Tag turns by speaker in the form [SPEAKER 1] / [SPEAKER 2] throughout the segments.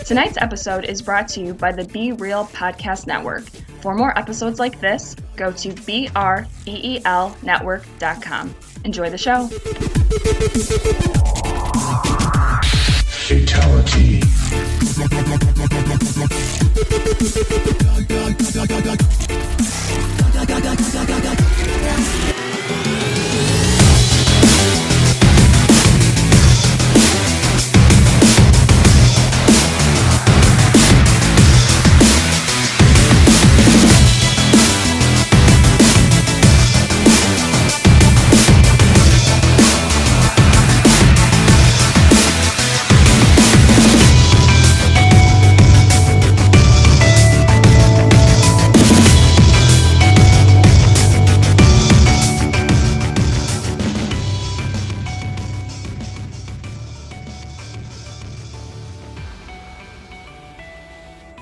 [SPEAKER 1] Tonight's episode is brought to you by the Be Real Podcast Network. For more episodes like this, go to BREELnetwork.com. Enjoy the show.
[SPEAKER 2] Fatality.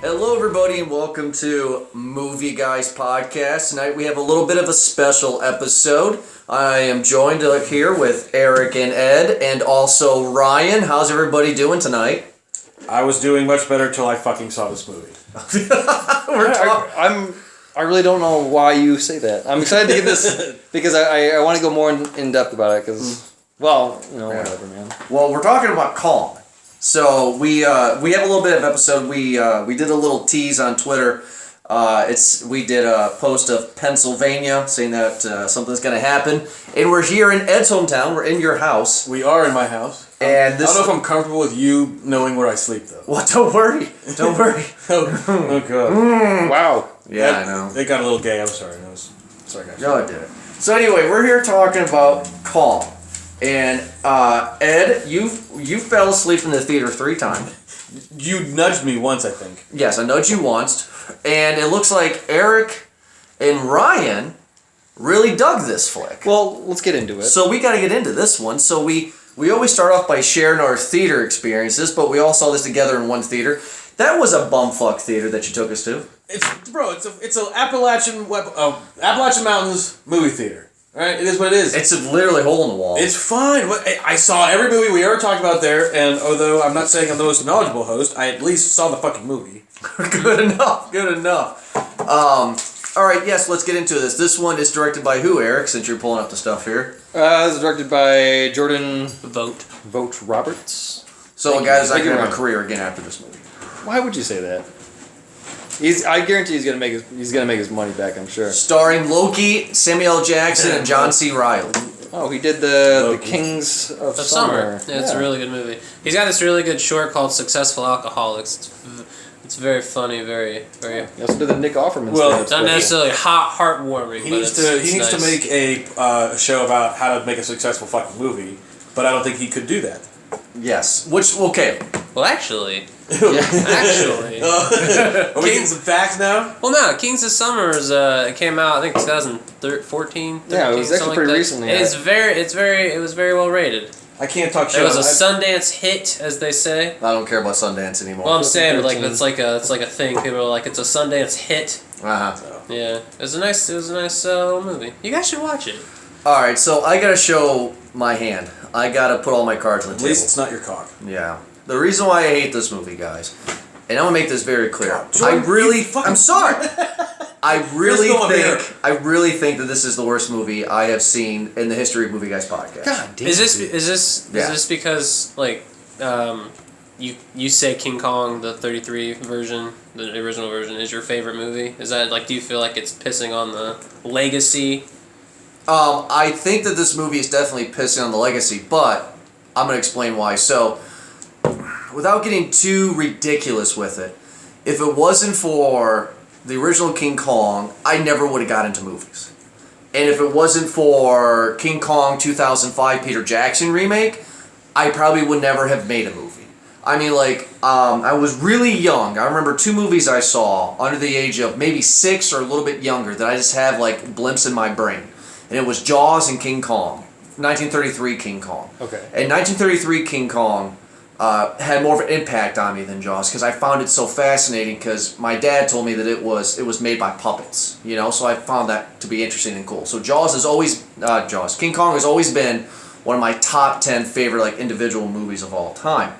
[SPEAKER 3] Hello everybody and welcome to Movie Guys Podcast. Tonight we have a little bit of a special episode. I am joined here with Eric and Ed and also Ryan. How's everybody doing tonight?
[SPEAKER 4] I was doing much better till I fucking saw this movie.
[SPEAKER 5] I really don't know why you say that. I'm excited to get this because I want to go more in depth about it because, whatever, man.
[SPEAKER 3] Well, we're talking about Kong. So we have a little bit of episode. We did a little tease on Twitter. We did a post of Pennsylvania saying that something's going to happen, and we're here in Ed's hometown. We're in your house.
[SPEAKER 4] We are in my house.
[SPEAKER 3] And
[SPEAKER 4] I don't know if I'm comfortable with you knowing where I sleep, though.
[SPEAKER 3] Well, don't worry. Don't worry.
[SPEAKER 4] Oh God.
[SPEAKER 5] Wow.
[SPEAKER 3] Yeah, I know.
[SPEAKER 4] It got a little gay. I'm sorry. Sorry, guys.
[SPEAKER 3] No, it didn't. So anyway, we're here talking about Kong. And Ed, you fell asleep in the theater 3 times.
[SPEAKER 4] You nudged me once, I think.
[SPEAKER 3] Yes, I nudged you once. And it looks like Eric and Ryan really dug this flick.
[SPEAKER 5] Well, let's get into it.
[SPEAKER 3] So we got to get into this one. So we always start off by sharing our theater experiences, but we all saw this together in one theater. That was a bumfuck theater that you took us to.
[SPEAKER 4] It's a Appalachian Mountains movie theater. Right? It is what it is.
[SPEAKER 3] It's a literally hole in the wall.
[SPEAKER 4] It's fine. I saw every movie we ever talked about there, and although I'm not saying I'm the most knowledgeable host, I at least saw the fucking movie.
[SPEAKER 3] Good enough. All right, yes, let's get into this. This one is directed by who, Eric, since you're pulling up the stuff here?
[SPEAKER 5] This is directed by Jordan
[SPEAKER 6] Vogt
[SPEAKER 5] Roberts.
[SPEAKER 3] So, guys, I can have a career again after this movie.
[SPEAKER 5] Why would you say that? I guarantee he's gonna make his money back. I'm sure.
[SPEAKER 3] Starring Loki, Samuel L. Jackson, and John C. Reilly.
[SPEAKER 5] Oh, he did the Kings of Summer.
[SPEAKER 6] Yeah, it's a really good movie. He's got this really good short called Successful Alcoholics. It's very funny, very.
[SPEAKER 5] He also did the Nick Offerman.
[SPEAKER 4] Well,
[SPEAKER 6] it's not necessarily heartwarming.
[SPEAKER 4] He needs to make a show about how to make a successful fucking movie, but I don't think he could do that.
[SPEAKER 3] Yes. Okay.
[SPEAKER 6] Well, actually.
[SPEAKER 4] Are we getting some facts now?
[SPEAKER 6] Well, no. Kings of Summer it came out, I think, 2014.
[SPEAKER 5] Yeah, it was actually pretty recently.
[SPEAKER 6] It was very well rated.
[SPEAKER 4] I can't talk shit.
[SPEAKER 6] It was a Sundance hit, as they say.
[SPEAKER 3] I don't care about Sundance anymore.
[SPEAKER 6] Well, I'm saying, like, it's like a thing. People are like, it's a Sundance hit.
[SPEAKER 3] Uh-huh.
[SPEAKER 6] So, yeah, it was a nice little movie. You guys should watch it.
[SPEAKER 3] All right, so I gotta show my hand. I gotta put all my cards on the table.
[SPEAKER 4] At least it's not your cock.
[SPEAKER 3] Yeah. The reason why I hate this movie, guys, and I'm gonna make this very clear.
[SPEAKER 4] God, Jordan,
[SPEAKER 3] I'm sorry. I really think that this is the worst movie I have seen in the history of Movie Guys podcast.
[SPEAKER 5] God damn.
[SPEAKER 6] Is this because like you say King Kong the 33 version, the original version, is your favorite movie? Is that like, do you feel like it's pissing on the legacy?
[SPEAKER 3] I think that this movie is definitely pissing on the legacy, but I'm gonna explain why. So, without getting too ridiculous with it, if it wasn't for the original King Kong, I never would have got into movies. And if it wasn't for King Kong 2005 Peter Jackson remake, I probably would never have made a movie. I mean, like, I was really young. I remember 2 movies I saw under the age of maybe 6 or a little bit younger that I just have, like, blimps in my brain. And it was Jaws and King Kong. 1933 King Kong.
[SPEAKER 5] Okay.
[SPEAKER 3] And 1933 King Kong had more of an impact on me than Jaws because I found it so fascinating because my dad told me that it was made by puppets, you know, so I found that to be interesting and cool. So King Kong has always been one of my top 10 favorite like individual movies of all time.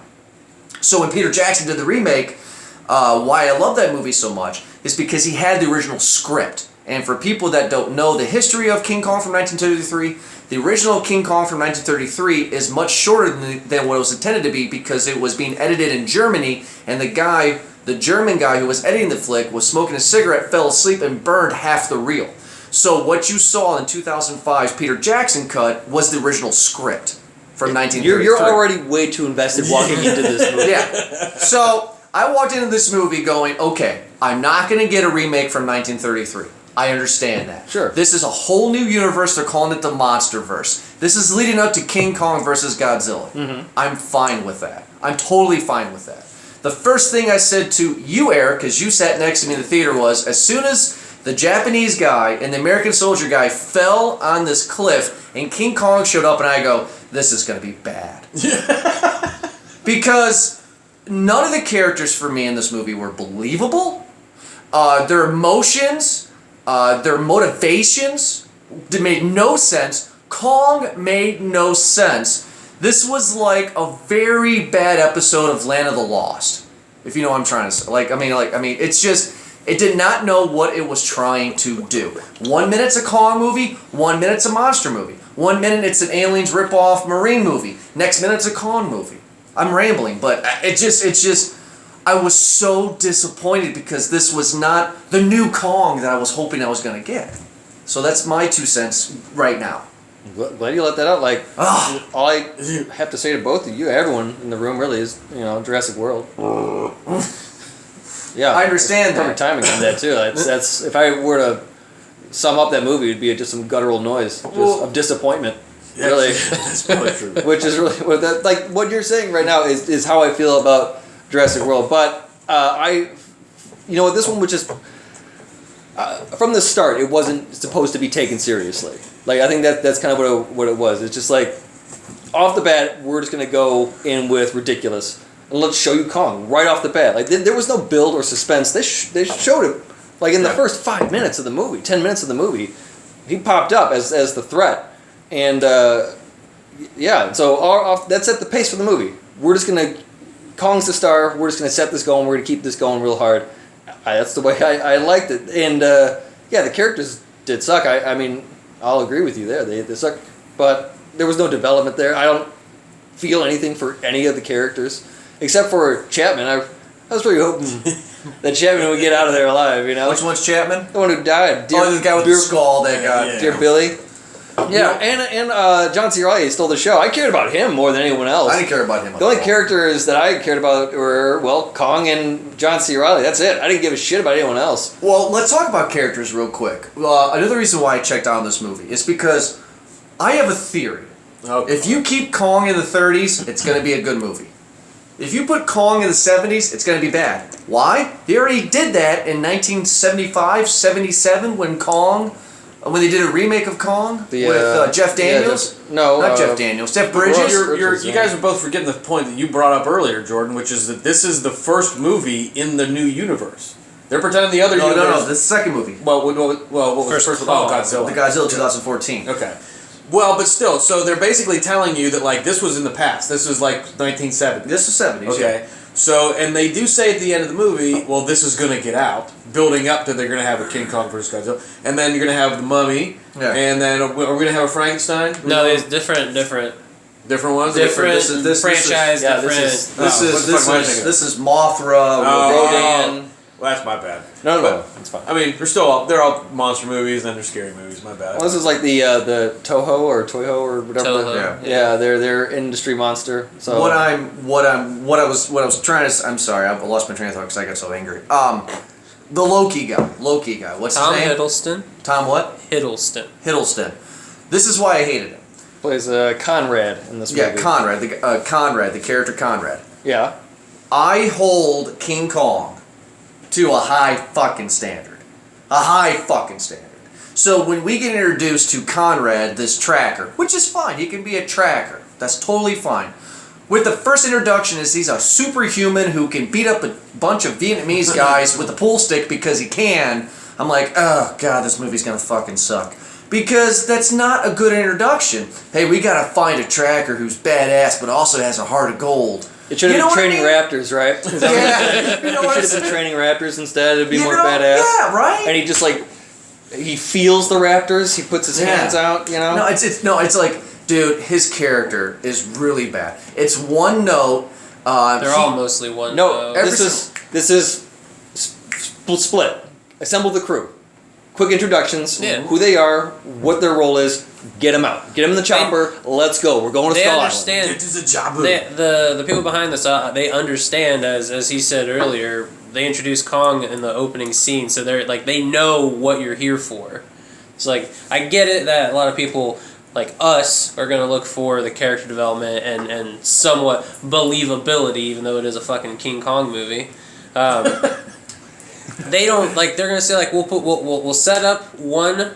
[SPEAKER 3] So when Peter Jackson did the remake, why I love that movie so much is because he had the original script. And for people that don't know the history of King Kong from 1933, the original King Kong from 1933 is much shorter than what it was intended to be because it was being edited in Germany, and the German guy who was editing the flick was smoking a cigarette, fell asleep, and burned half the reel. So what you saw in 2005's Peter Jackson cut was the original script from 1933.
[SPEAKER 5] You're already way too invested walking into this movie.
[SPEAKER 3] Yeah. So I walked into this movie going, okay, I'm not going to get a remake from 1933. I understand that.
[SPEAKER 5] Sure.
[SPEAKER 3] This is a whole new universe. They're calling it the Monsterverse. This is leading up to King Kong versus Godzilla. Mm-hmm. I'm fine with that. I'm totally fine with that. The first thing I said to you, Eric, because you sat next to me in the theater, was as soon as the Japanese guy and the American soldier guy fell on this cliff and King Kong showed up, and I go, this is going to be bad. Because none of the characters for me in this movie were believable. Their emotions... their motivations made no sense. Kong made no sense. This was like a very bad episode of Land of the Lost, if you know what I'm trying to say. It's just, it did not know what it was trying to do. 1 minute's a Kong movie, 1 minute's a monster movie. 1 minute it's an Aliens rip-off Marine movie. Next minute's a Kong movie. I'm rambling, but it's just. I was so disappointed because this was not the new Kong that I was hoping I was going to get. So that's my 2 cents right now.
[SPEAKER 5] Glad you let that out. Like, all I have to say to both of you, everyone in the room really, is, Jurassic World. Yeah.
[SPEAKER 3] I understand that.
[SPEAKER 5] Perfect timing on that, too. That's if I were to sum up that movie, it'd be just some guttural noise of disappointment. Really.
[SPEAKER 4] That's probably true.
[SPEAKER 5] Which is really, what you're saying right now is how I feel about Jurassic World, but this one was just from the start. It wasn't supposed to be taken seriously. Like, I think that's kind of what it was. It's just like off the bat, we're just gonna go in with ridiculous and let's show you Kong right off the bat. Like there was no build or suspense. They showed it like in the first 5 minutes of the movie, 10 minutes of the movie. He popped up as the threat, and so that set the pace for the movie. We're just gonna. Kong's the star. We're just going to set this going. We're going to keep this going real hard. That's the way I liked it. And, the characters did suck. I mean, I'll agree with you there. They suck. But there was no development there. I don't feel anything for any of the characters. Except for Chapman. I was really hoping that Chapman would get out of there alive,
[SPEAKER 3] Which one's Chapman?
[SPEAKER 5] The one who died.
[SPEAKER 3] The guy with the skull that got...
[SPEAKER 5] Dear Billy. Yeah, and John C. Reilly stole the show. I cared about him more than anyone else.
[SPEAKER 3] I didn't care about him.
[SPEAKER 5] The only characters that I cared about were, Kong and John C. Reilly. That's it. I didn't give a shit about anyone else.
[SPEAKER 3] Well, let's talk about characters real quick. Another reason why I checked out on this movie is because I have a theory. Okay. If you keep Kong in the 30s, it's going to be a good movie. If you put Kong in the 70s, it's going to be bad. Why? They already did that in 1975, 77 when they did a remake of Kong with Jeff Daniels. Jeff Daniels. Jeff Bridges.
[SPEAKER 4] You guys are both forgetting the point that you brought up earlier, Jordan, which is that this is the first movie in the new universe. They're pretending the other universe...
[SPEAKER 3] No, this is the second movie.
[SPEAKER 4] Well, what was the first one? Oh, Godzilla.
[SPEAKER 3] The Godzilla 2014.
[SPEAKER 4] Okay. Well, but still, so they're basically telling you that, this was in the past. This was, 1970.
[SPEAKER 3] This is 70s,
[SPEAKER 4] okay.
[SPEAKER 3] Yeah.
[SPEAKER 4] So, and they do say at the end of the movie, well, this is going to get out, building up to they're going to have a King Kong versus Godzilla, and then you're going to have the Mummy, and then are we going to have a Frankenstein?
[SPEAKER 6] No, there's different
[SPEAKER 4] ones.
[SPEAKER 6] Different franchise.
[SPEAKER 3] This is Mothra, Rodan.
[SPEAKER 4] Well, that's my bad.
[SPEAKER 5] No, it's fine.
[SPEAKER 4] I mean, they're all monster movies and they're scary movies. My bad.
[SPEAKER 5] Well, this is like the Toho or whatever.
[SPEAKER 6] Toho.
[SPEAKER 5] Yeah, they're industry monster. So
[SPEAKER 3] what I was trying to. I'm sorry, I lost my train of thought because I got so angry. The Loki guy. What's his name?
[SPEAKER 6] Tom Hiddleston.
[SPEAKER 3] Tom what?
[SPEAKER 6] Hiddleston.
[SPEAKER 3] This is why I hated him.
[SPEAKER 5] Plays Conrad in this movie.
[SPEAKER 3] Yeah, Conrad. The character Conrad.
[SPEAKER 5] Yeah.
[SPEAKER 3] I hold King Kong to a high fucking standard. So when we get introduced to Conrad, this tracker, which is fine, he can be a tracker. That's totally fine. With the first introduction is he's a superhuman who can beat up a bunch of Vietnamese guys with a pool stick because he can. I'm like, oh god, this movie's gonna fucking suck. Because that's not a good introduction. Hey, we gotta find a tracker who's badass but also has a heart of gold.
[SPEAKER 5] It should have been training raptors, right?
[SPEAKER 3] Yeah.
[SPEAKER 5] You know what? It should have been training raptors instead. It'd be more badass.
[SPEAKER 3] Yeah, right?
[SPEAKER 5] And he just he feels the raptors. He puts his hands out, you know?
[SPEAKER 3] No, it's like, dude, his character is really bad. It's one note.
[SPEAKER 6] They're all mostly one note.
[SPEAKER 5] No, this is split. Assemble the crew. Quick introductions, who they are, what their role is, get them out. Get them in the chopper, let's go. We're going to Skull Island.
[SPEAKER 6] They understand. The people behind this, they understand, as he said earlier, they introduced Kong in the opening scene, so they know what you're here for. It's like, I get it that a lot of people like us are going to look for the character development and somewhat believability, even though it is a fucking King Kong movie. They don't they're gonna say we'll set up one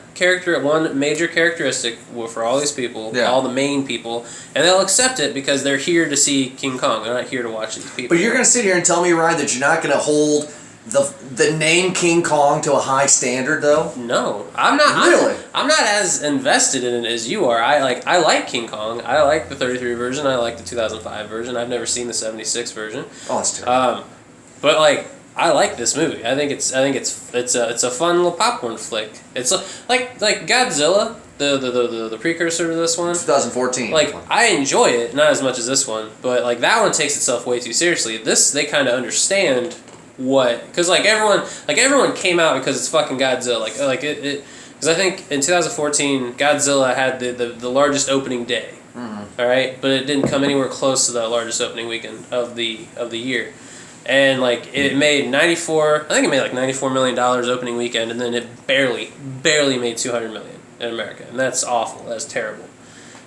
[SPEAKER 6] major characteristic for all these people, all the main people, and they'll accept it because they're here to see King Kong. They're not here to watch these people.
[SPEAKER 3] But you're gonna sit here and tell me, Ryan, that you're not gonna hold the name King Kong to a high standard, though?
[SPEAKER 6] No, I'm not.
[SPEAKER 3] Really?
[SPEAKER 6] I'm not as invested in it as you are. I like King Kong. I like the 33 version. I like the 2005 version. I've never seen the 76 version.
[SPEAKER 3] Oh, that's terrible.
[SPEAKER 6] But I like this movie. I think it's a fun little popcorn flick. It's like Godzilla, the precursor to this one.
[SPEAKER 3] 2014.
[SPEAKER 6] I enjoy it, not as much as this one, but that one takes itself way too seriously. This, they kind of understand because everyone came out because it's fucking Godzilla. Because I think in 2014 Godzilla had the largest opening day. Mm-hmm. All right, but it didn't come anywhere close to the largest opening weekend of the year. And it made $94 million opening weekend, and then it barely made $200 million in America, and that's awful. That's terrible.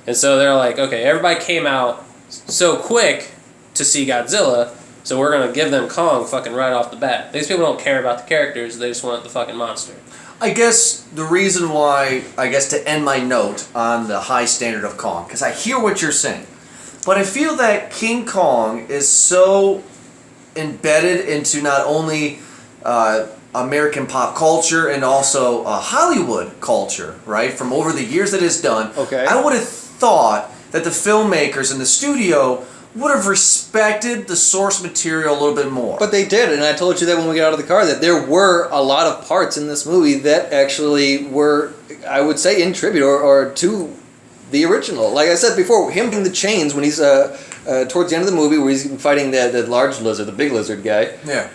[SPEAKER 6] And so they're like, okay, everybody came out so quick to see Godzilla, so we're gonna give them Kong fucking right off the bat. These people don't care about the characters; they just want the fucking monster.
[SPEAKER 3] I guess the reason why, to end my note on the high standard of Kong, because I hear what you're saying, but I feel that King Kong is so embedded into not only American pop culture and also Hollywood culture, right? From over the years that it's done.
[SPEAKER 5] Okay.
[SPEAKER 3] I would have thought that the filmmakers in the studio would have respected the source material a little bit more.
[SPEAKER 5] But they did, and I told you that when we got out of the car, that there were a lot of parts in this movie that actually were, I would say, in tribute or to the original. Like I said before, him in the chains when he's towards the end of the movie where he's fighting the large lizard, the big lizard guy.
[SPEAKER 3] Yeah.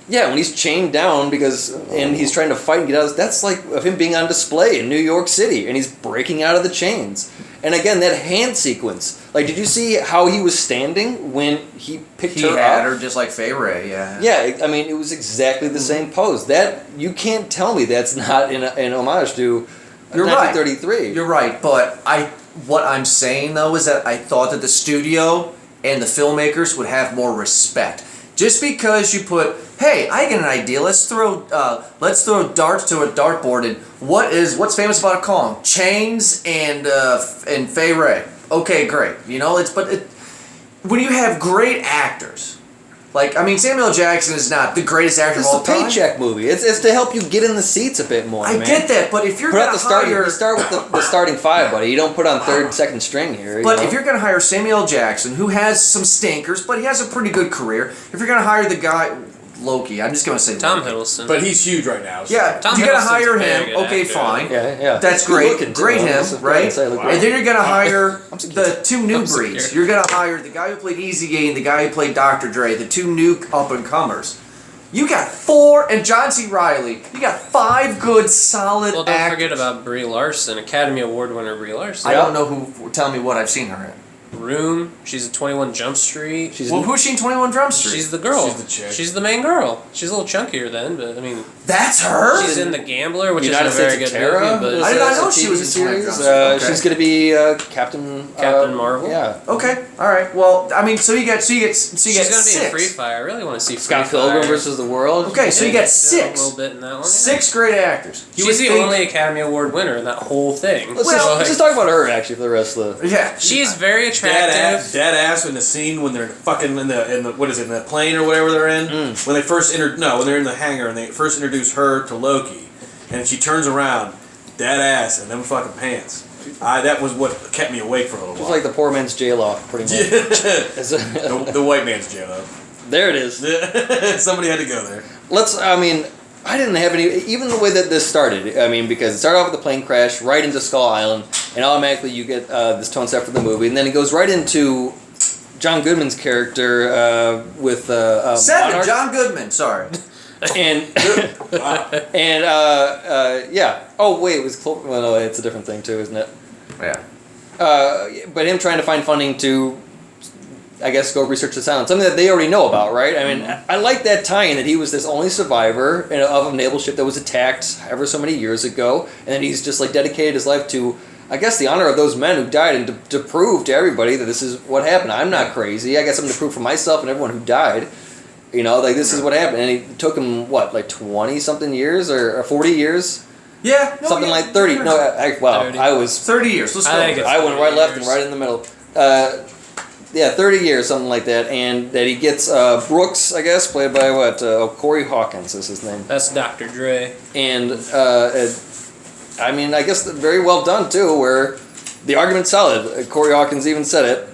[SPEAKER 5] When he's chained down and he's trying to fight and get out, that's like of him being on display in New York City, and he's breaking out of the chains. And again, that hand sequence. Did you see how he was standing when he picked her up?
[SPEAKER 3] He had her just like Fay Ray, yeah.
[SPEAKER 5] Yeah, I mean, it was exactly the same pose. That you can't tell me that's not an homage to 1933.
[SPEAKER 3] Right. You're right, but what I'm saying though is that I thought that the studio and the filmmakers would have more respect. Just because you put, hey, I get an idea. Let's throw darts to a dartboard, and what's famous about a Kong? Chains and Fay Ray. Okay, great. When you have great actors. Samuel Jackson is not the greatest actor of all time.
[SPEAKER 5] It's a paycheck movie. It's to help you get in the seats a bit more,
[SPEAKER 3] I get that, but if you're
[SPEAKER 5] going
[SPEAKER 3] to
[SPEAKER 5] hire... You start with the starting five, buddy. You don't put on third, second string here.
[SPEAKER 3] But if you're going to hire Samuel Jackson, who has some stinkers, but he has a pretty good career, if you're going to hire the guy... Loki. I'm just going to say
[SPEAKER 6] Tom
[SPEAKER 3] Loki.
[SPEAKER 6] Hiddleston.
[SPEAKER 4] But he's huge right now. So.
[SPEAKER 3] Yeah, you're going to hire him. Okay,
[SPEAKER 6] actor.
[SPEAKER 3] fine.
[SPEAKER 5] Yeah.
[SPEAKER 3] That's great. Great him, right? And then you're going to hire the two new breeds. You're going to hire the guy who played Easy A and the guy who played Dr. Dre, the two new up-and-comers. You got 4, and John C. Reilly. You got 5 good, solid
[SPEAKER 6] Well, don't
[SPEAKER 3] actors.
[SPEAKER 6] forget about Brie Larson, Academy Award winner Brie Larson.
[SPEAKER 3] I don't know who. Tell me what I've seen her in.
[SPEAKER 6] Room. She's in 21 Jump Street.
[SPEAKER 3] Who's she in 21 Jump Street?
[SPEAKER 6] She's the girl.
[SPEAKER 4] She's the chick.
[SPEAKER 6] She's the main girl. She's a little chunkier then, but I mean.
[SPEAKER 3] That's her.
[SPEAKER 6] She's in The Gambler, which
[SPEAKER 5] United
[SPEAKER 6] is a very
[SPEAKER 5] States
[SPEAKER 6] good
[SPEAKER 5] of Terror?
[SPEAKER 6] movie. But
[SPEAKER 3] I did not know she was in 21 Jump Street. Okay.
[SPEAKER 5] She's going to be Captain
[SPEAKER 6] Marvel.
[SPEAKER 5] Yeah.
[SPEAKER 3] Okay. All right. Well, I mean, so you get
[SPEAKER 6] She's gonna be
[SPEAKER 3] 6.
[SPEAKER 6] in Free Fire. I really want to see Free
[SPEAKER 5] Scott
[SPEAKER 6] Fire.
[SPEAKER 5] Pilgrim versus the World.
[SPEAKER 3] Okay, so you got 6.
[SPEAKER 6] A little bit in that one.
[SPEAKER 3] 6 great actors.
[SPEAKER 6] She's the only Academy Award winner in that whole thing.
[SPEAKER 5] Let's just talk about her actually for the rest of the.
[SPEAKER 3] Yeah.
[SPEAKER 6] She's very attractive.
[SPEAKER 4] Dead ass in the scene when they're fucking in the what is it, in the plane or whatever they're in. When they first when they're in the hangar and they first introduce her to Loki, and she turns around dead ass in them fucking pants. That was what kept me awake for a little
[SPEAKER 5] It's
[SPEAKER 4] while.
[SPEAKER 5] like the poor man's jail pretty much.
[SPEAKER 4] the white man's jail.
[SPEAKER 5] There it is.
[SPEAKER 4] Somebody had to go there.
[SPEAKER 5] I didn't have any, even the way that this started, because it started off with the plane crash, right into Skull Island, and automatically you get this tone set for the movie, and then it goes right into John Goodman's character with Monarch.
[SPEAKER 3] John Goodman, sorry.
[SPEAKER 5] And yeah. Oh wait, it was well, no, it's a different thing too, isn't it?
[SPEAKER 3] Yeah.
[SPEAKER 5] But him trying to find funding to, I guess, go research this island, something that they already know about, right? I mean, I like that tie-in that he was this only survivor of a naval ship that was attacked ever so many years ago, and then he's just like dedicated his life to, I guess, the honor of those men who died, and to prove to everybody that this is what happened. I'm not crazy. I got something to prove for myself and everyone who died. This is what happened. And it took him, what, like 20-something years or 40 years?
[SPEAKER 3] Yeah. No,
[SPEAKER 5] Something like 30. No, 30. I was...
[SPEAKER 3] 30 years. Let's go.
[SPEAKER 5] I went right left and right in the middle. 30 years, something like that. And that he gets Brooks, I guess, played by what? Corey Hawkins is his name.
[SPEAKER 6] That's Dr. Dre.
[SPEAKER 5] And, I guess very well done, too, where the argument's solid. Corey Hawkins even said it.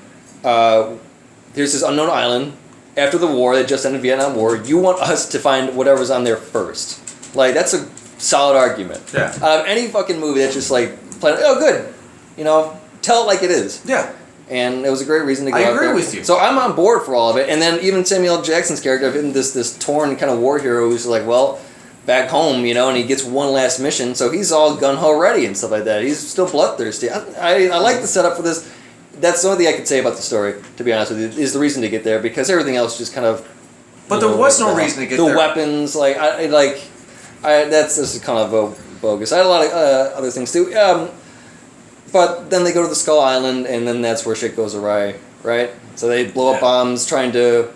[SPEAKER 5] Here's this unknown island. After the war, they just ended the Vietnam War, you want us to find whatever's on there first. Like, that's a solid argument.
[SPEAKER 3] Yeah.
[SPEAKER 5] Any fucking movie that's just like, oh, good. Tell it like it is.
[SPEAKER 3] Yeah.
[SPEAKER 5] And it was a great reason to go
[SPEAKER 3] I
[SPEAKER 5] out
[SPEAKER 3] agree
[SPEAKER 5] there.
[SPEAKER 3] with you.
[SPEAKER 5] So I'm on board for all of it. And then even Samuel L. Jackson's character of him, this torn kind of war hero who's like, well, back home, and he gets one last mission, so he's all gung-ho ready and stuff like that. He's still bloodthirsty. I like the setup for this. That's the only thing I could say about the story, to be honest with you, is the reason to get there, because everything else just kind of...
[SPEAKER 3] But there was no reason to get there.
[SPEAKER 5] The weapons, that's just kind of bogus. I had a lot of other things too. But then they go to the Skull Island, and then that's where shit goes awry, right? So they blow up bombs trying to,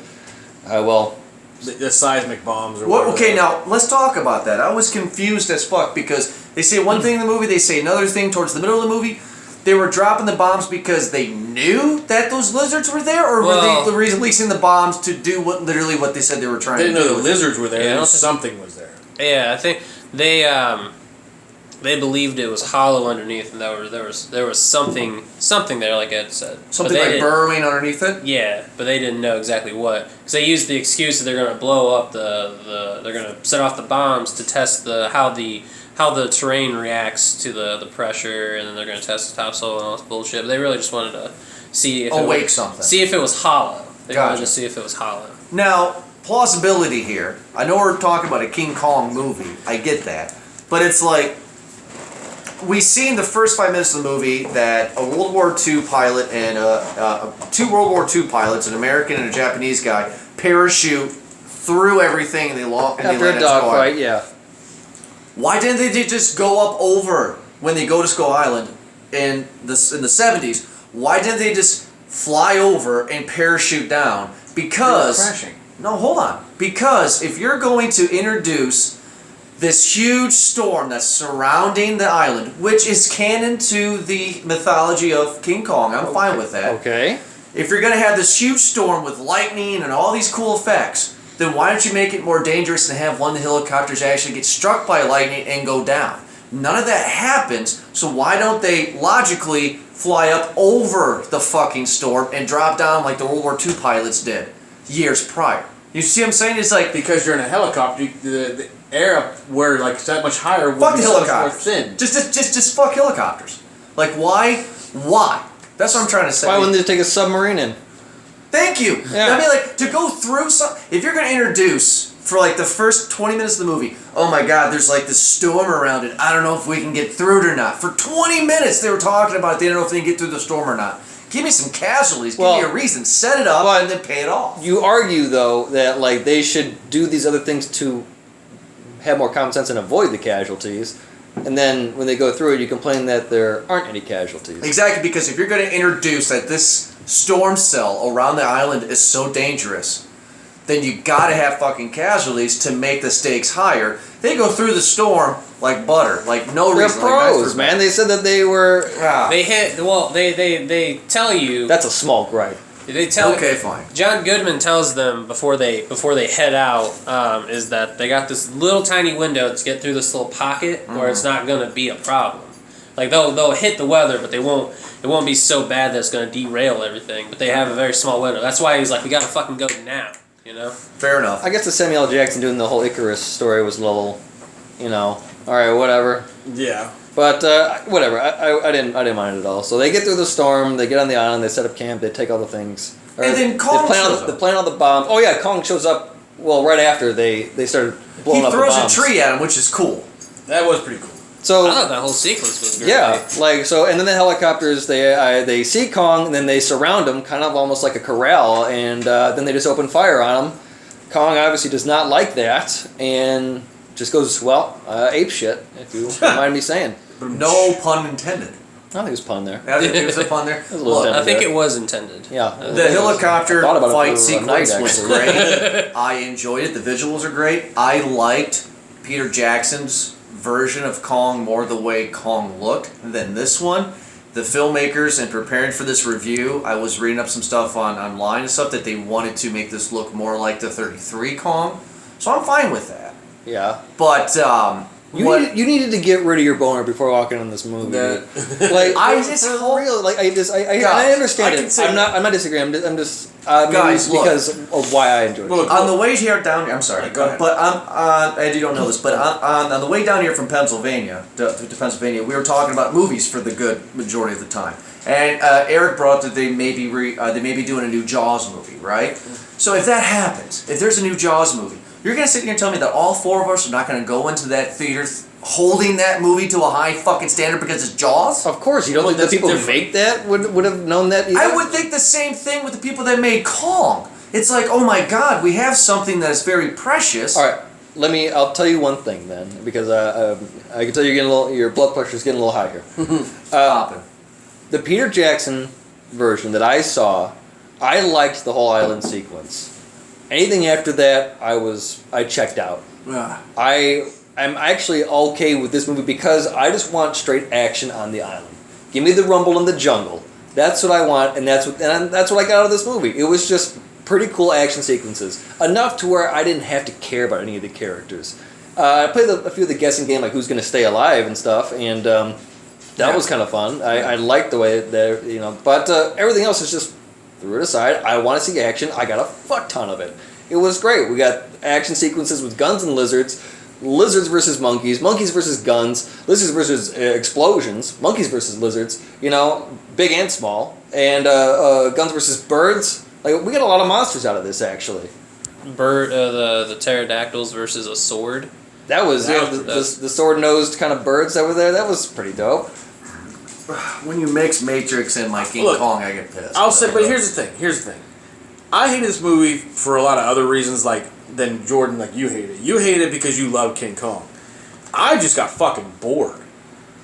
[SPEAKER 4] The seismic bombs or whatever.
[SPEAKER 3] Okay, now, let's talk about that. I was confused as fuck, because they say one thing in the movie, they say another thing towards the middle of the movie. They were dropping the bombs because they knew that those lizards were there, or were they releasing the bombs to do what they said they were trying to do?
[SPEAKER 4] They didn't know the lizards were there.
[SPEAKER 6] Yeah,
[SPEAKER 4] Something was there.
[SPEAKER 6] Yeah, I think they believed it was hollow underneath, and there was something there, like Ed said.
[SPEAKER 3] Something like burrowing underneath it?
[SPEAKER 6] Yeah, but they didn't know exactly what. Because they used the excuse that they're going to blow up they're going to set off the bombs to test how the terrain reacts to the pressure, and then they're going to test the topsoil and all this bullshit. But they really just wanted to see if see if it was hollow. They wanted to see if it was hollow.
[SPEAKER 3] Now, plausibility here. I know we're talking about a King Kong movie. I get that. But it's like, we see in the first 5 minutes of the movie that a World War II pilot and two World War II pilots, an American and a Japanese guy, parachute through everything and they land
[SPEAKER 5] after a dogfight, yeah.
[SPEAKER 3] Why didn't they just go up over when they go to Skull Island in the 70s? Why didn't they just fly over and parachute down? Because
[SPEAKER 4] crashing.
[SPEAKER 3] No, hold on. Because if you're going to introduce this huge storm that's surrounding the island, which is canon to the mythology of King Kong, I'm fine with that.
[SPEAKER 5] Okay.
[SPEAKER 3] If you're going to have this huge storm with lightning and all these cool effects, then why don't you make it more dangerous and have one of the helicopters actually get struck by lightning and go down? None of that happens, so why don't they logically fly up over the fucking storm and drop down like the World War II pilots did years prior? You see what I'm saying? It's like...
[SPEAKER 4] Because you're in a helicopter, the air up where like that much higher would
[SPEAKER 3] fuck
[SPEAKER 4] be
[SPEAKER 3] the
[SPEAKER 4] so much more
[SPEAKER 3] helicopters.
[SPEAKER 4] thin.
[SPEAKER 3] Just fuck helicopters. Like, why? Why? That's what I'm trying to say.
[SPEAKER 5] Why wouldn't they take a submarine in?
[SPEAKER 3] Thank you.
[SPEAKER 5] Yeah.
[SPEAKER 3] I mean, like, to go through some... If you're going to introduce, for like the first 20 minutes of the movie, oh my god, there's like this storm around it. I don't know if we can get through it or not. For 20 minutes they were talking about it. They don't know if they can get through the storm or not. Give me some casualties. Give me a reason. Set it up and then pay it off.
[SPEAKER 5] You argue, though, that like they should do these other things to have more common sense and avoid the casualties. And then when they go through it, you complain that there aren't any casualties.
[SPEAKER 3] Exactly, because if you're going to introduce that this storm cell around the island is so dangerous, then you got to have fucking casualties to make the stakes higher. They go through the storm like butter, like no
[SPEAKER 5] They're
[SPEAKER 3] reason.
[SPEAKER 5] pros,
[SPEAKER 3] like
[SPEAKER 5] man. They said that they were...
[SPEAKER 6] They tell you...
[SPEAKER 5] That's a small gripe.
[SPEAKER 6] They tell.
[SPEAKER 3] Okay, fine.
[SPEAKER 6] John Goodman tells them before they head out is that they got this little tiny window to get through this little pocket where it's not going to be a problem. Like they'll hit the weather, but it won't be so bad that it's going to derail everything. But they have a very small window. That's why he's like, we got to fucking go now. You know.
[SPEAKER 3] Fair enough.
[SPEAKER 5] I guess the Samuel L. Jackson doing the whole Icarus story was a little, all right, whatever.
[SPEAKER 4] Yeah.
[SPEAKER 5] But whatever, I didn't mind it at all. So they get through the storm, they get on the island, they set up camp, they take all the things.
[SPEAKER 3] And then Kong shows up.
[SPEAKER 5] They plant all the bombs. Oh yeah, Kong shows up. Well, right after they started blowing up the bombs.
[SPEAKER 3] He throws a tree at him, which is cool.
[SPEAKER 4] That was pretty cool.
[SPEAKER 5] So
[SPEAKER 6] I thought that whole sequence was great.
[SPEAKER 5] Yeah, and then the helicopters they see Kong and then they surround him, kind of almost like a corral, and then they just open fire on him. Kong obviously does not like that and just goes ape shit, if you don't mind me saying.
[SPEAKER 3] No pun intended.
[SPEAKER 5] I don't think there's a pun there.
[SPEAKER 3] I think there's a pun there.
[SPEAKER 5] Look,
[SPEAKER 6] I think it was intended.
[SPEAKER 5] Yeah.
[SPEAKER 3] The helicopter fight sequence was
[SPEAKER 5] actually.
[SPEAKER 3] great. I enjoyed it. The visuals are great. I liked Peter Jackson's version of Kong more the way Kong looked than this one. The filmmakers, in preparing for this review, I was reading up some stuff online and stuff that they wanted to make this look more like the 33 Kong. So I'm fine with that.
[SPEAKER 5] Yeah.
[SPEAKER 3] But
[SPEAKER 5] you needed to get rid of your boner before walking in this movie. Like
[SPEAKER 3] I just
[SPEAKER 5] for real. Like I understand it. I'm not disagreeing. I'm just
[SPEAKER 3] guys,
[SPEAKER 5] because of why I enjoyed it.
[SPEAKER 3] On the way here down here, I'm sorry,
[SPEAKER 4] go ahead.
[SPEAKER 3] but and you don't know this, but on the way down here from Pennsylvania to Pennsylvania, we were talking about movies for the good majority of the time, and Eric brought up that they may be doing a new Jaws movie, right? So if that happens, if there's a new Jaws movie, you're gonna sit here and tell me that all four of us are not gonna go into that theater holding that movie to a high fucking standard because it's Jaws?
[SPEAKER 5] Of course, you don't think the people who make that would have known that either?
[SPEAKER 3] I would think the same thing with the people that made Kong. It's like, oh my god, we have something that's very precious.
[SPEAKER 5] All right, I'll tell you one thing then, because I can tell you're getting your blood pressure's getting a little high here. The Peter Jackson version that I saw, I liked the whole island sequence. Anything after that, I checked out. I'm actually okay with this movie because I just want straight action on the island. Give me the rumble in the jungle. That's what I want, and that's what I got out of this movie. It was just pretty cool action sequences, enough to where I didn't have to care about any of the characters. I played a few of the guessing game, like who's going to stay alive and stuff, and that was kind of fun. I liked the way that but everything else is just threw it aside. I want to see action. I got a fuck ton of it. It was great. We got action sequences with guns and lizards. Lizards versus monkeys versus guns, lizards versus explosions, monkeys versus lizards, big and small, and guns versus birds. Like, we get a lot of monsters out of this, actually.
[SPEAKER 6] The pterodactyls versus a sword.
[SPEAKER 5] That was the sword-nosed kind of birds that were there. That was pretty dope.
[SPEAKER 3] When you mix Matrix and my King Kong, I get pissed.
[SPEAKER 4] I'll say, but here's the thing. I hate this movie for a lot of other reasons, than Jordan, you hate it. You hate it because you love King Kong. I just got fucking bored.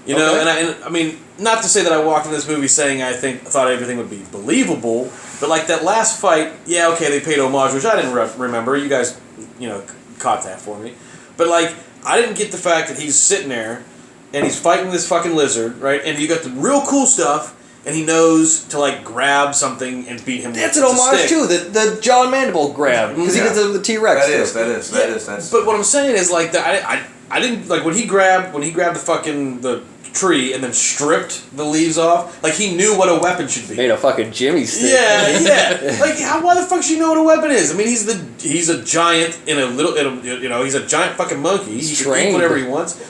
[SPEAKER 4] You know, and I mean, not to say that I walked in this movie saying thought everything would be believable, but that last fight, yeah, okay, they paid homage, which I didn't remember. You guys, caught that for me. But I didn't get the fact that he's sitting there and he's fighting this fucking lizard, right? And you got the real cool stuff. And he knows to grab something and beat him.
[SPEAKER 5] That's an homage too. The jaw and mandible grab because he gets the T-Rex.
[SPEAKER 3] That is.
[SPEAKER 4] But what I'm saying is I didn't when he grabbed the tree and then stripped the leaves off. He knew what a weapon should be.
[SPEAKER 5] Made a fucking Jimmy stick.
[SPEAKER 4] Yeah. Why the fuck should you know what a weapon is? I mean, he's a giant he's a giant fucking monkey. He can eat whatever he wants.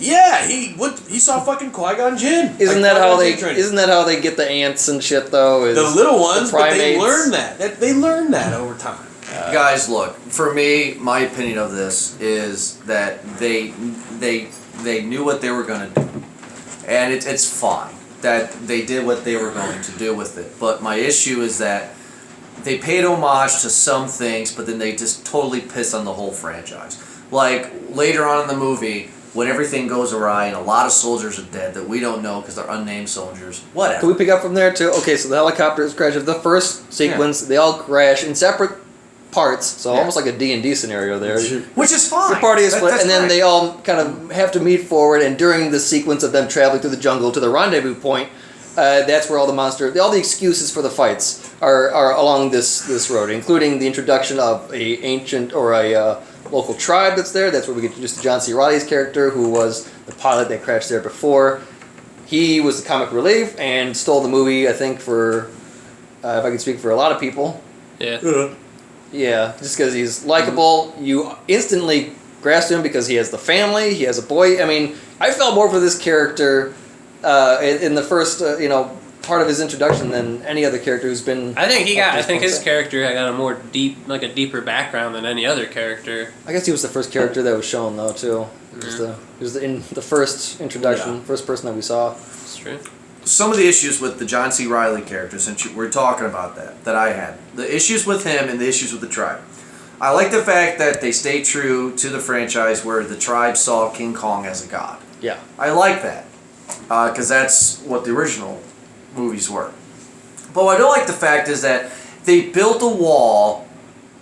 [SPEAKER 4] Yeah, he saw fucking Qui-Gon Jinn.
[SPEAKER 5] Isn't that how they get the ants and shit though?
[SPEAKER 4] The little ones, but they learn that. They learn that over time.
[SPEAKER 3] Guys, look, for me, my opinion of this is that they knew what they were going to do. And it's fine that they did what they were going to do with it. But my issue is that they paid homage to some things, but then they just totally pissed on the whole franchise. Later on in the movie, when everything goes awry and a lot of soldiers are dead that we don't know because they're unnamed soldiers, whatever.
[SPEAKER 5] Can we pick up from there too? Okay, so the helicopters crash. The first sequence, they all crash in separate parts, so almost like a D&D scenario there.
[SPEAKER 3] Which is fine.
[SPEAKER 5] The party is split, and then they all kind of have to meet forward, and during the sequence of them traveling through the jungle to the rendezvous point, that's where all the excuses for the fights are along this road, including the introduction of a ancient or a local tribe that's there. That's where we get introduced to John C. Reilly's character, who was the pilot that crashed there before. He was the comic relief and stole the movie, I think, for, if I can speak for a lot of people.
[SPEAKER 6] Yeah.
[SPEAKER 5] Yeah, just because he's likable. You instantly grasp him because he has the family, he has a boy. I mean, I felt more for this character in the first, part of his introduction than any other character who's been.
[SPEAKER 6] I think his character got a deeper background than any other character.
[SPEAKER 5] I guess he was the first character that was shown though too. He was in the first introduction, first person that we saw.
[SPEAKER 6] That's true.
[SPEAKER 3] Some of the issues with the John C. Reilly character, since we're talking about that I had. The issues with him and the issues with the tribe. I like the fact that they stay true to the franchise where the tribe saw King Kong as a god.
[SPEAKER 5] Yeah.
[SPEAKER 3] I like that. Because that's what the original movies were. But what I don't like the fact is that they built a wall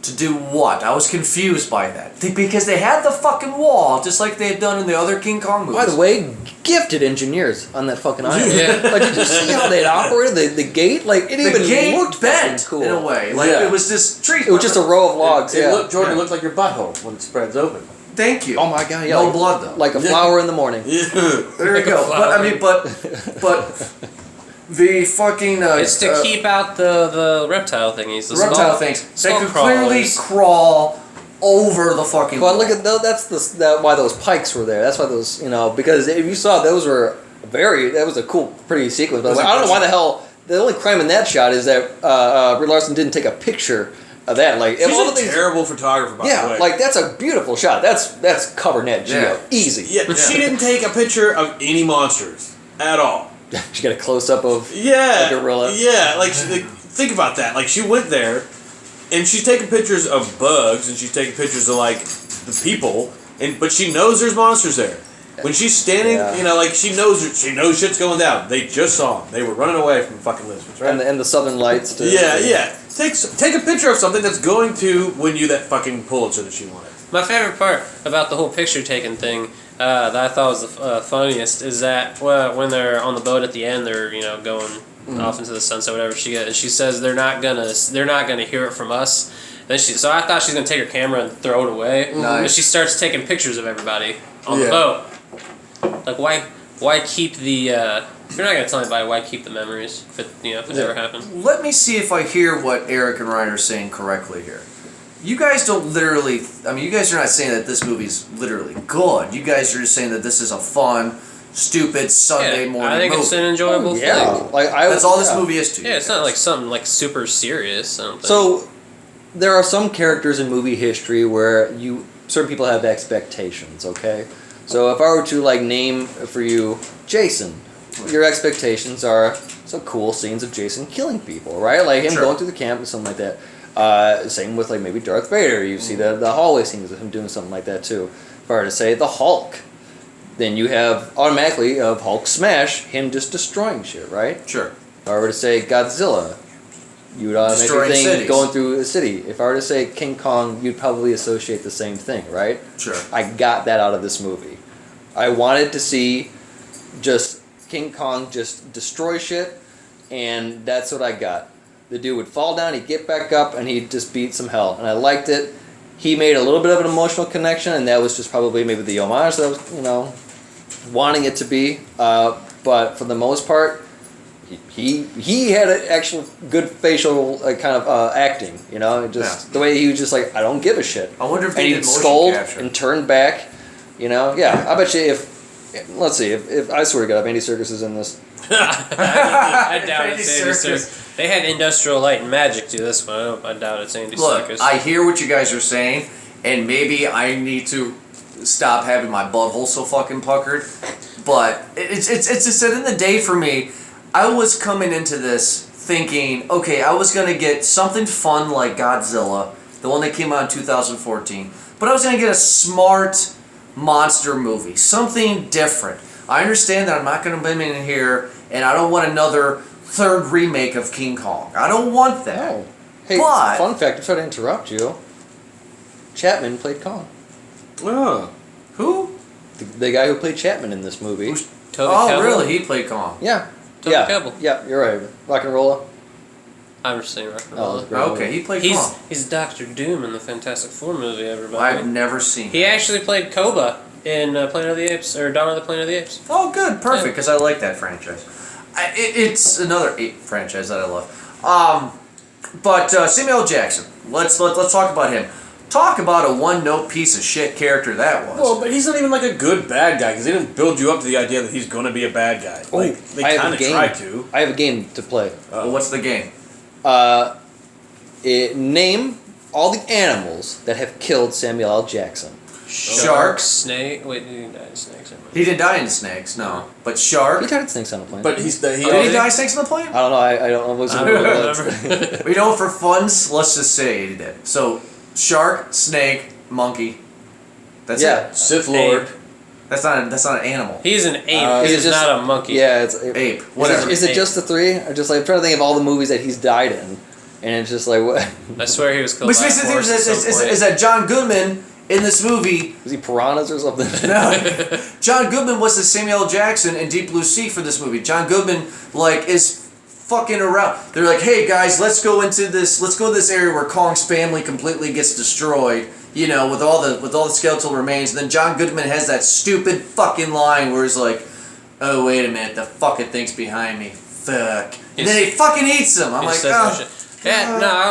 [SPEAKER 3] to do what? I was confused by that. Because they had the fucking wall, just like they had done in the other King Kong movies.
[SPEAKER 5] By the way, gifted engineers on that fucking island.
[SPEAKER 6] Yeah.
[SPEAKER 5] Like, did you see how they operated? The gate? Like, it
[SPEAKER 3] the
[SPEAKER 5] even
[SPEAKER 3] gate
[SPEAKER 5] looked
[SPEAKER 3] bent
[SPEAKER 5] cool.
[SPEAKER 3] in a way. Like,
[SPEAKER 4] Yeah.
[SPEAKER 3] it was this tree.
[SPEAKER 5] It was just a row of logs,
[SPEAKER 4] Jordan, it looked like your butthole when it spreads open.
[SPEAKER 3] Thank you.
[SPEAKER 5] Oh my god, yeah.
[SPEAKER 3] No
[SPEAKER 5] like,
[SPEAKER 3] blood, though.
[SPEAKER 5] Like a flower in the morning.
[SPEAKER 3] There you
[SPEAKER 6] Like a
[SPEAKER 3] go. But, I
[SPEAKER 6] flower.
[SPEAKER 3] mean, but the fucking...
[SPEAKER 6] It's to keep out the reptile thingies.
[SPEAKER 3] the reptile things. They
[SPEAKER 6] skull
[SPEAKER 3] could clearly
[SPEAKER 6] crawlers.
[SPEAKER 3] crawl over the fucking
[SPEAKER 5] But
[SPEAKER 3] wall.
[SPEAKER 5] look at that's why those pikes were there. That's why those, because if you saw those were that was a cool, pretty sequence. But
[SPEAKER 3] It was
[SPEAKER 5] I don't know why
[SPEAKER 3] impressive.
[SPEAKER 5] the hell the only crime in that shot is that Brie Larson didn't take a picture of that. Like,
[SPEAKER 4] She's
[SPEAKER 5] all the
[SPEAKER 4] a
[SPEAKER 5] things,
[SPEAKER 4] terrible photographer, by the
[SPEAKER 5] yeah,
[SPEAKER 4] way.
[SPEAKER 5] like that's a beautiful shot. That's cover net geo,
[SPEAKER 3] Yeah.
[SPEAKER 5] easy.
[SPEAKER 4] Yeah, but she didn't take a picture of any monsters at all.
[SPEAKER 5] She got a close up of
[SPEAKER 4] Yeah,
[SPEAKER 5] a gorilla.
[SPEAKER 4] Yeah, think about that. Like, she went there, and she's taking pictures of bugs, and she's taking pictures of like the people, but she knows there's monsters there. When she's standing,
[SPEAKER 5] Yeah.
[SPEAKER 4] she knows shit's going down. They just saw them. They were running away from fucking lizards, right?
[SPEAKER 5] and the southern lights too.
[SPEAKER 4] Yeah. Take a picture of something that's going to win you that fucking Pulitzer that you wanted.
[SPEAKER 6] My favorite part about the whole picture taking thing that I thought was the funniest is that when they're on the boat at the end, they're going off into the sunset, whatever. She says they're not gonna hear it from us. So I thought she's gonna take her camera and throw it away, but she starts taking pictures of everybody on the boat. Like, why keep the? You're not gonna tell anybody why keep the memories if it ever happened.
[SPEAKER 3] Let me see if I hear what Eric and Ryan are saying correctly here. You guys don't literally... I mean, you guys are not saying that this movie's literally good. You guys are just saying that this is a fun, stupid Sunday morning
[SPEAKER 6] I think
[SPEAKER 3] movie.
[SPEAKER 6] it's an enjoyable thing.
[SPEAKER 3] That's all this movie is to you.
[SPEAKER 6] Yeah, it's not like something like super serious. I don't think.
[SPEAKER 5] So there are some characters in movie history where certain people have expectations. Okay, so if I were to name for you Jason, your expectations are some cool scenes of Jason killing people, right? Like him going through the camp and something like that. Same with maybe Darth Vader. You see the hallway scenes of him doing something like that too. If I were to say the Hulk, then you have automatically of Hulk smash, him just destroying shit, right?
[SPEAKER 3] Sure.
[SPEAKER 5] If I were to say Godzilla, you would automatically
[SPEAKER 3] Destroying
[SPEAKER 5] think
[SPEAKER 3] cities.
[SPEAKER 5] going through a city. If I were to say King Kong, you'd probably associate the same thing, right?
[SPEAKER 3] Sure.
[SPEAKER 5] I got that out of this movie. I wanted to see just King Kong just destroy shit, and that's what I got. The dude would fall down, he'd get back up, and he'd just beat some hell. And I liked it. He made a little bit of an emotional connection, and that was just probably maybe the homage that I was, wanting it to be. But for the most part, he had an actual good facial kind of acting. The way he was just like, I don't give a shit.
[SPEAKER 3] I wonder if they
[SPEAKER 5] and
[SPEAKER 3] did
[SPEAKER 5] he'd
[SPEAKER 3] motion
[SPEAKER 5] scold
[SPEAKER 3] capture.
[SPEAKER 5] and turn back. Yeah. I bet you let's see if I swear to God, if Andy Serkis is in this.
[SPEAKER 6] I doubt
[SPEAKER 3] Andy
[SPEAKER 6] it's Andy
[SPEAKER 3] Serkis.
[SPEAKER 6] Serkis. They had Industrial Light and Magic do this one. I doubt it's Andy
[SPEAKER 3] Look,
[SPEAKER 6] Serkis.
[SPEAKER 3] I hear what you guys are saying, and maybe I need to stop having my butthole so fucking puckered. But it's just that in the day for me, I was coming into this thinking, okay, I was gonna get something fun like Godzilla, the one that came out in 2014, but I was gonna get a smart monster movie, something different. I understand that I'm not gonna be in here, and I don't want another third remake of King Kong. I don't want that.
[SPEAKER 5] No. Hey,
[SPEAKER 3] But-
[SPEAKER 5] fun fact, I'm sorry to interrupt you. Chapman played Kong.
[SPEAKER 4] Oh.
[SPEAKER 3] Who?
[SPEAKER 5] The guy who played Chapman in this movie.
[SPEAKER 6] Toby
[SPEAKER 3] Oh,
[SPEAKER 6] Kebbell?
[SPEAKER 3] really? He played Kong.
[SPEAKER 5] Yeah.
[SPEAKER 6] Campbell.
[SPEAKER 5] Yeah, you're right. Rock and Rolla.
[SPEAKER 6] I've never seen Rock and
[SPEAKER 5] Oh,
[SPEAKER 6] Rolla.
[SPEAKER 5] that's great.
[SPEAKER 3] Okay, he played Kong.
[SPEAKER 6] He's Doctor Doom in the Fantastic Four movie. Everybody.
[SPEAKER 3] I've never seen.
[SPEAKER 6] He
[SPEAKER 3] that.
[SPEAKER 6] actually played Koba in Planet of the Apes or Dawn of the Planet of the Apes.
[SPEAKER 3] Oh, good, perfect. Because I like that franchise. It's another ape franchise that I love. But Samuel L. Jackson. Let's talk about him. Talk about a one-note piece of shit character that was.
[SPEAKER 4] Well, but he's not even like a good bad guy because they didn't build you up to the idea that he's going to be a bad guy. Like they
[SPEAKER 5] I have
[SPEAKER 4] kind
[SPEAKER 5] a
[SPEAKER 4] of
[SPEAKER 5] game.
[SPEAKER 4] tried to.
[SPEAKER 5] I have a game to play.
[SPEAKER 3] Well, what's the game?
[SPEAKER 5] Name all the animals that have killed Samuel L. Jackson.
[SPEAKER 3] Sharks.
[SPEAKER 6] Snake. Wait, he didn't die in snakes.
[SPEAKER 3] He didn't die in snakes, no. But shark.
[SPEAKER 5] He tried snakes on a plane.
[SPEAKER 4] But
[SPEAKER 3] Did he die in snakes on the plane?
[SPEAKER 5] I don't know. I don't.
[SPEAKER 6] I don't remember.
[SPEAKER 3] You know, for funds, let's just say he did. So, shark, snake, monkey. That's it.
[SPEAKER 4] Sith Lord.
[SPEAKER 6] Ape.
[SPEAKER 3] That's not an animal.
[SPEAKER 6] He's an ape.
[SPEAKER 5] Is
[SPEAKER 6] He's
[SPEAKER 5] it just-
[SPEAKER 6] not a monkey.
[SPEAKER 5] Yeah, it's
[SPEAKER 3] Ape. Whatever.
[SPEAKER 5] Is it
[SPEAKER 6] Ape.
[SPEAKER 5] just the three? I'm just like I'm trying to think of all the movies that he's died in, and it's just like what?
[SPEAKER 6] I swear he was killed
[SPEAKER 3] Which
[SPEAKER 6] by
[SPEAKER 3] makes
[SPEAKER 6] a
[SPEAKER 3] the
[SPEAKER 6] horse at some point.
[SPEAKER 3] is that John Goodman in this movie?
[SPEAKER 5] Was he piranhas or something?
[SPEAKER 3] No, John Goodman was the Samuel L. Jackson in Deep Blue Sea for this movie. John Goodman is fucking around. They're like, hey guys, let's go to this area where Kong's family completely gets destroyed. You know, with all the skeletal remains. And then John Goodman has that stupid fucking line where he's like, oh wait a minute, the fucking thing's behind me. Fuck. And then he fucking eats them. I'm
[SPEAKER 6] He
[SPEAKER 3] like,
[SPEAKER 6] says that shit. Yeah, no, I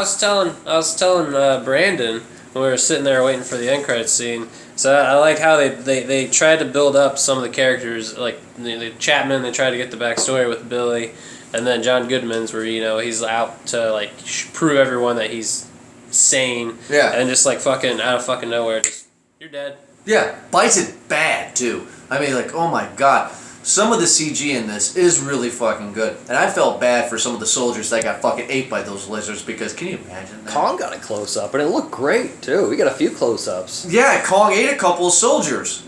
[SPEAKER 6] was telling Brandon when we were sitting there waiting for the end credits scene. So I like how they tried to build up some of the characters, like the Chapman. They tried to get the backstory with Billy, and then John Goodman's where he's out to like prove everyone that he's sane.
[SPEAKER 3] Yeah.
[SPEAKER 6] And just like fucking out of fucking nowhere, just you're dead.
[SPEAKER 3] yeah, bites it bad too. I mean, like, oh my god. Some of the CG in this is really fucking good. And I felt bad for some of the soldiers that got fucking ate by those lizards because can you imagine that?
[SPEAKER 5] Kong got a close up, and it looked great too. We got a few close ups.
[SPEAKER 3] Yeah, Kong ate a couple of soldiers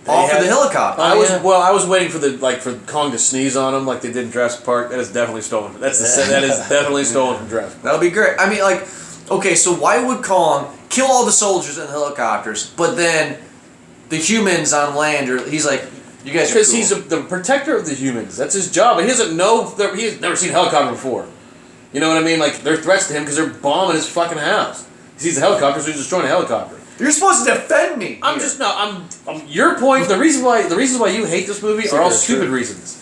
[SPEAKER 3] off of the helicopter.
[SPEAKER 4] I was waiting for Kong to sneeze on him like they did in Jurassic Park. That is definitely stolen. That is definitely stolen from Jurassic Park.
[SPEAKER 3] That would be great. I mean, like, okay, so why would Kong kill all the soldiers in the helicopters, but then the humans on land, he's like, you guys are
[SPEAKER 4] Because
[SPEAKER 3] cool.
[SPEAKER 4] he's the protector of the humans. That's his job. And he doesn't know. He's never seen a helicopter before. You know what I mean? Like, they're threats to him because they're bombing his fucking house. He sees the helicopter, so he's destroying a helicopter.
[SPEAKER 3] You're supposed to defend me.
[SPEAKER 4] I'm
[SPEAKER 3] here.
[SPEAKER 4] just no. I'm your point. The reasons why you hate this movie are all stupid reasons.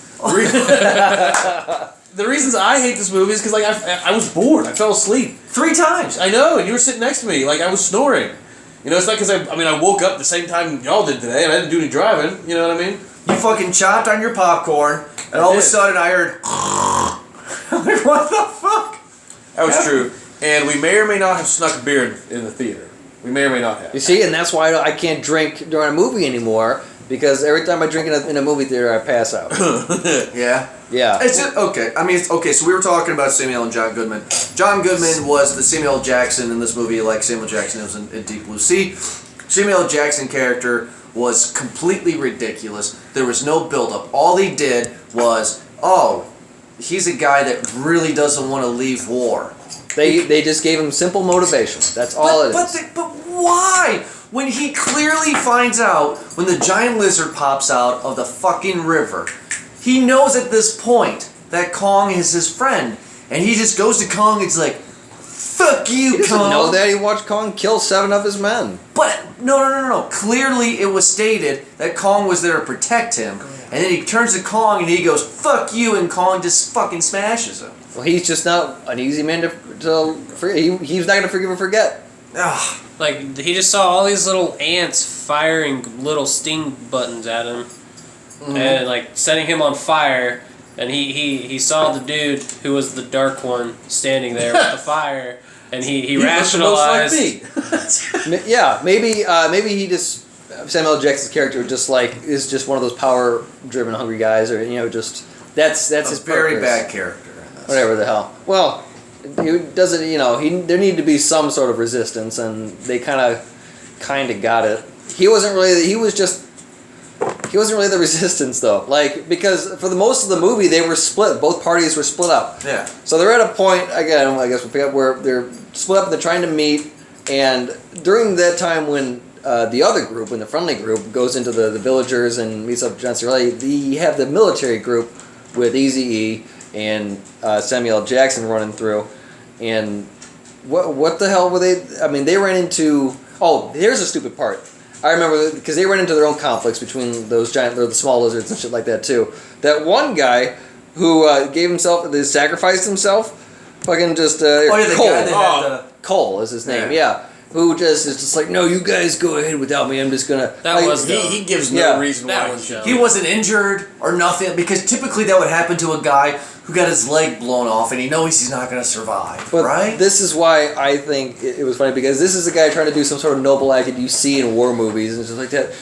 [SPEAKER 4] The reasons I hate this movie is because like I was bored. I fell asleep
[SPEAKER 3] 3 times.
[SPEAKER 4] I know, and you were sitting next to me. Like I was snoring. You know, it's not because I woke up the same time y'all did today, and I didn't do any driving. You know what I mean?
[SPEAKER 3] You fucking chopped on your popcorn, and all of a sudden I heard. I'm like, what the fuck?
[SPEAKER 4] That was true. And we may or may not have snuck a beer in the theater. We may or may not have.
[SPEAKER 5] You see, and that's why I can't drink during a movie anymore because every time I drink in a movie theater, I pass out.
[SPEAKER 3] Yeah.
[SPEAKER 5] Yeah.
[SPEAKER 3] It's just, okay. I mean, it's, okay. So we were talking about Samuel and John Goodman. John Goodman was the Samuel L. Jackson in this movie, like Samuel Jackson was in Deep Blue Sea. Samuel L. Jackson character was completely ridiculous. There was no build-up. All he did was, oh, he's a guy that really doesn't want to leave war.
[SPEAKER 5] They just gave him simple motivation. That's all it is.
[SPEAKER 3] But why? When he clearly finds out when the giant lizard pops out of the fucking river, he knows at this point that Kong is his friend, and he just goes to Kong and he's like, "Fuck you,
[SPEAKER 5] He doesn't
[SPEAKER 3] Kong."
[SPEAKER 5] know that. He watched Kong kill 7 of his men.
[SPEAKER 3] But no. Clearly, it was stated that Kong was there to protect him, and then he turns to Kong and he goes, "Fuck you," and Kong just fucking smashes him.
[SPEAKER 5] Well, he's just not an easy man to forget. He's not going to forgive or forget.
[SPEAKER 3] Ugh.
[SPEAKER 6] Like he just saw all these little ants firing little sting buttons at him, and like setting him on fire. And he saw the dude who was the dark one standing there with the fire, and he rationalized.
[SPEAKER 4] Most like me.
[SPEAKER 5] Yeah, maybe he just Samuel L. Jackson's character is just one of those power-driven, hungry guys, or just that's his
[SPEAKER 3] very
[SPEAKER 5] purpose.
[SPEAKER 3] bad character.
[SPEAKER 5] Whatever the hell. Well, he doesn't. There need to be some sort of resistance, and they kind of got it. He wasn't really. He wasn't really the resistance though. Like because for the most of the movie they were split. Both parties were split up.
[SPEAKER 3] Yeah.
[SPEAKER 5] So they're at a point again. I guess we'll pick up where they're split up and they're trying to meet. And during that time when the other group, when the friendly group goes into the villagers and meets up with John C. Reilly, you have the military group with Eazy-E and Samuel L. Jackson running through, and what the hell were they? I mean, they ran into. Oh, here's a stupid part. I remember because they ran into their own conflicts between those giant, or the small lizards and shit like that too. That one guy who sacrificed himself, fucking just Cole is his name. Yeah. Who just is just like, no, you guys go ahead without me. I'm just gonna.
[SPEAKER 4] He gives no reason why
[SPEAKER 3] he wasn't injured or nothing, because typically that would happen to a guy who got his leg blown off and he knows he's not gonna survive.
[SPEAKER 5] But
[SPEAKER 3] right?
[SPEAKER 5] This is why I think it was funny, because this is a guy trying to do some sort of noble act that you see in war movies and just like that.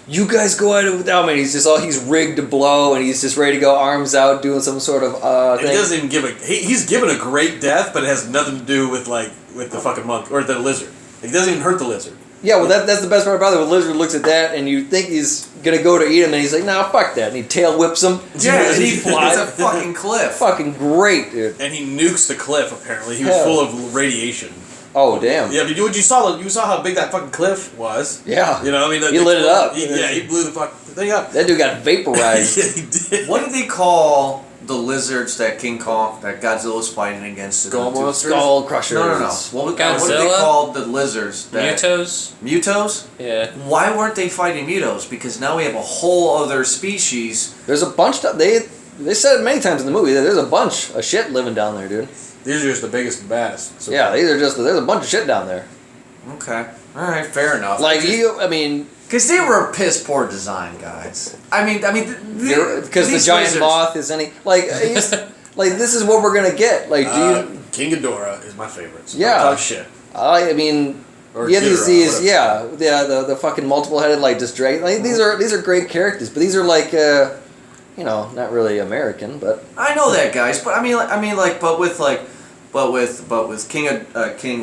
[SPEAKER 5] You guys go at it without me. And he's rigged to blow, and he's just ready to go, arms out, doing some sort of thing.
[SPEAKER 4] He doesn't even give he's given a great death, but it has nothing to do with the fucking monk or the lizard. He doesn't even hurt the lizard.
[SPEAKER 5] Yeah, well, that's the best part about it. The lizard looks at that, and you think he's gonna go to eat him, and he's like, "Nah, fuck that," and he tail whips him.
[SPEAKER 3] Yeah, and he flies a fucking cliff.
[SPEAKER 5] Fucking great, dude.
[SPEAKER 4] And he nukes the cliff. Apparently, he was full of radiation.
[SPEAKER 5] Oh damn!
[SPEAKER 4] Yeah, but you saw how big that fucking cliff was.
[SPEAKER 5] Yeah,
[SPEAKER 4] you know, I mean,
[SPEAKER 5] he lit it up.
[SPEAKER 4] He blew the fucking thing up.
[SPEAKER 5] That dude got vaporized.
[SPEAKER 4] Yeah, he did.
[SPEAKER 3] What did they call the lizards that Godzilla was fighting against?
[SPEAKER 4] Skull monsters?
[SPEAKER 5] Skull crushers.
[SPEAKER 3] No. What did they call the lizards?
[SPEAKER 6] Mutos?
[SPEAKER 3] Mutos?
[SPEAKER 6] Yeah.
[SPEAKER 3] Why weren't they fighting mutos? Because now we have a whole other species.
[SPEAKER 5] There's a bunch of they said it many times in the movie that there's a bunch of shit living down there, dude.
[SPEAKER 4] These are just the biggest and baddest. So
[SPEAKER 5] yeah, there's a bunch of shit down there.
[SPEAKER 3] Okay. Alright, fair enough.
[SPEAKER 5] Because
[SPEAKER 3] they were piss poor design, guys.
[SPEAKER 5] Because the giant lizards. Moth is this is what we're gonna get.
[SPEAKER 4] King Ghidorah is my favorite. So
[SPEAKER 5] yeah.
[SPEAKER 4] Talk shit.
[SPEAKER 5] The fucking multiple headed just dragon. These are great characters, but these are not really American. But
[SPEAKER 3] I know that, guys. But with King